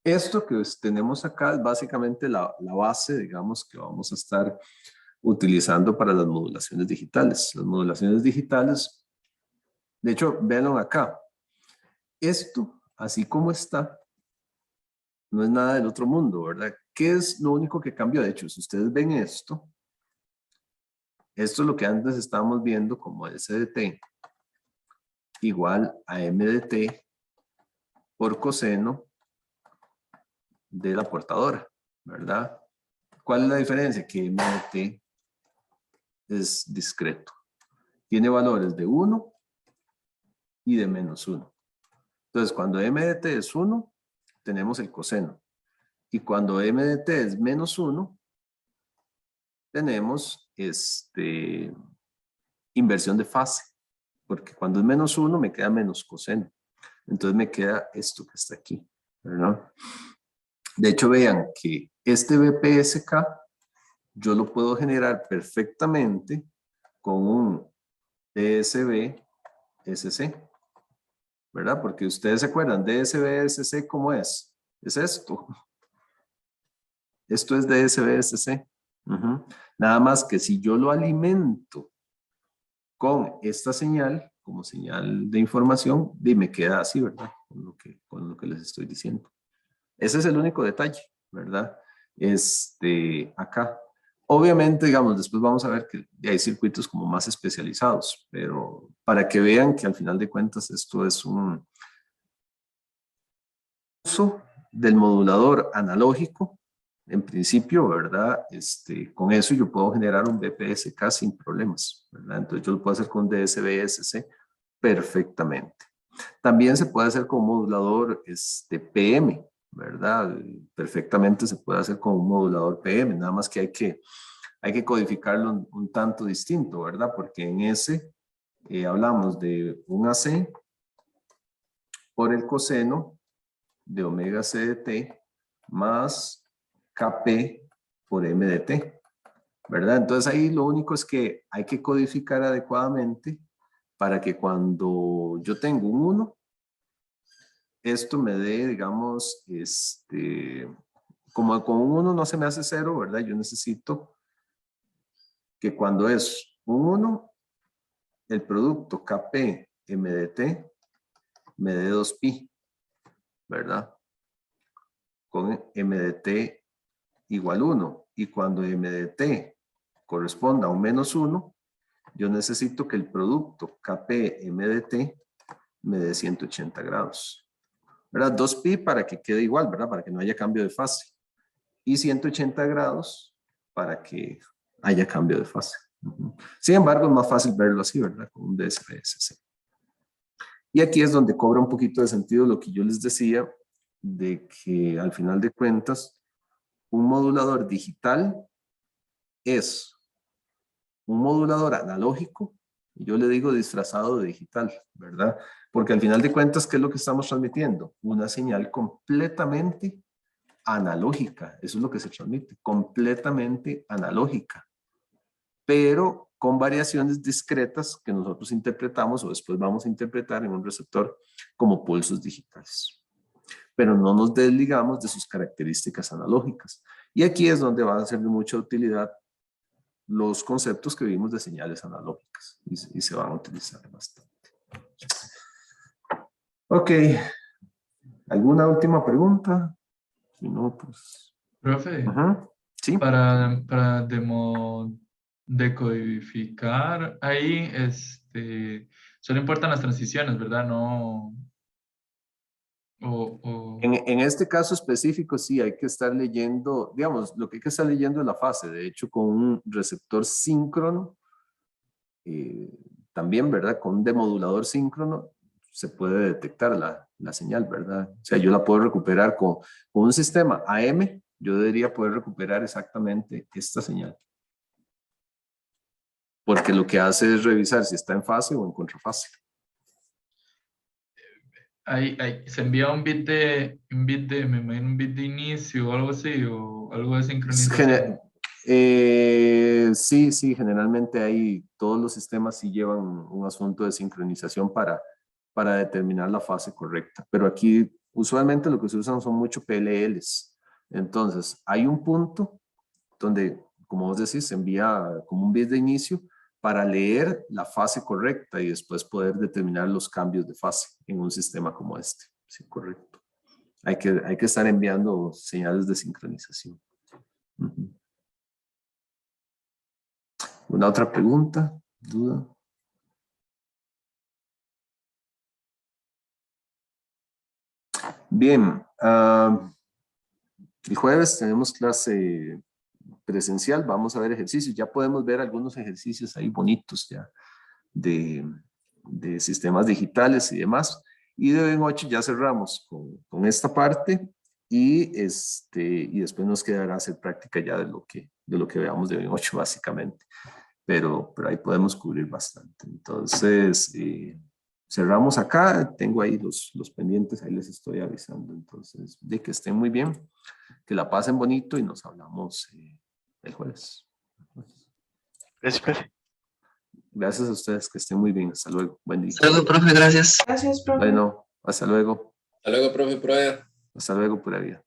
esto que tenemos acá es básicamente la base, digamos, que vamos a estar utilizando para las modulaciones digitales. Las modulaciones digitales, de hecho, véanlo acá. Esto, así como está, no es nada del otro mundo, ¿verdad? ¿Qué es lo único que cambió? De hecho, si ustedes ven esto es lo que antes estábamos viendo como SDT igual a MDT por coseno de la portadora, ¿verdad? ¿Cuál es la diferencia? Que MDT es discreto. Tiene valores de 1 y de menos 1. Entonces, cuando MDT es 1, tenemos el coseno. Y cuando MDT es menos 1, tenemos inversión de fase. Porque cuando es menos 1, me queda menos coseno. Entonces me queda esto que está aquí, ¿verdad? De hecho, vean que este BPSK yo lo puedo generar perfectamente con un DSB-SC, ¿verdad? Porque ustedes se acuerdan, DSB-SC, ¿cómo es? Es esto. Esto es DSB-SC. Nada más que si yo lo alimento con esta señal, como señal de información, y me queda así, ¿verdad? Con lo que les estoy diciendo. Ese es el único detalle, ¿verdad? Acá. Obviamente, digamos, después vamos a ver que hay circuitos como más especializados, pero para que vean que al final de cuentas esto es un uso del modulador analógico, en principio, ¿verdad? Con eso yo puedo generar un BPSK sin problemas, ¿verdad? Entonces yo lo puedo hacer con DSB-SC perfectamente. También se puede hacer con modulador PM, ¿verdad? Perfectamente se puede hacer con un modulador PM, nada más que hay que codificarlo un tanto distinto, ¿verdad? Porque en ese hablamos de un AC por el coseno de omega C de T más Kp por M de T, ¿verdad? Entonces ahí lo único es que hay que codificar adecuadamente para que cuando yo tengo un 1, esto me dé, digamos, como con un 1 no se me hace 0, ¿verdad? Yo necesito que cuando es un 1, el producto Kp M de T me dé 2pi, ¿verdad? Con M de T igual 1. Y cuando M de T corresponda a un menos 1, yo necesito que el producto Kp M de T me dé 180 grados. ¿Verdad? 2pi para que quede igual, ¿verdad? Para que no haya cambio de fase. Y 180 grados para que haya cambio de fase. Sin embargo, es más fácil verlo así, ¿verdad? Con un DSB-SC. Y aquí es donde cobra un poquito de sentido lo que yo les decía, de que al final de cuentas, un modulador digital es un modulador analógico, y yo le digo disfrazado de digital, ¿verdad? Porque al final de cuentas, ¿qué es lo que estamos transmitiendo? Una señal completamente analógica, eso es lo que se transmite, completamente analógica, pero con variaciones discretas que nosotros interpretamos o después vamos a interpretar en un receptor como pulsos digitales. Pero no nos desligamos de sus características analógicas. Y aquí es donde van a ser de mucha utilidad los conceptos que vimos de señales analógicas y se van a utilizar bastante. Ok, ¿alguna última pregunta? Si no, pues... Profe, Sí. para decodificar ahí, solo importan las transiciones, ¿verdad? No, En este caso específico sí hay que estar leyendo, digamos, lo que hay que estar leyendo es la fase. De hecho, con un receptor síncrono, también, ¿verdad? Con un demodulador síncrono se puede detectar la señal, ¿verdad? O sea, yo la puedo recuperar con un sistema AM, yo debería poder recuperar exactamente esta señal. Porque lo que hace es revisar si está en fase o en contrafase. ahí se envía un bit de, me imagino un bit de inicio o algo así, o algo de sincronización. Sí, generalmente hay, todos los sistemas sí llevan un asunto de sincronización para determinar la fase correcta, pero aquí usualmente lo que se usan son mucho PLLs. Entonces, hay un punto donde, como vos decís, se envía como un bit de inicio para leer la fase correcta y después poder determinar los cambios de fase en un sistema como este. Sí, correcto. Hay que estar enviando señales de sincronización. ¿Una otra pregunta? ¿Duda? Bien. El jueves tenemos clase presencial. Vamos a ver ejercicios. Ya podemos ver algunos ejercicios ahí bonitos ya de sistemas digitales y demás. Y de hoy en 8 ya cerramos con esta parte y después nos quedará hacer práctica ya de lo que veamos de hoy en 8 básicamente. Pero ahí podemos cubrir bastante. Entonces, cerramos acá. Tengo ahí los pendientes, ahí les estoy avisando. Entonces, de que estén muy bien, que la pasen bonito y nos hablamos el jueves. Gracias, profe. Gracias a ustedes, que estén muy bien. Hasta luego. Buen día. Hasta luego, profe, gracias. Gracias, profe. Bueno, hasta luego. Hasta luego, profe, prueba. Hasta luego, pura vida.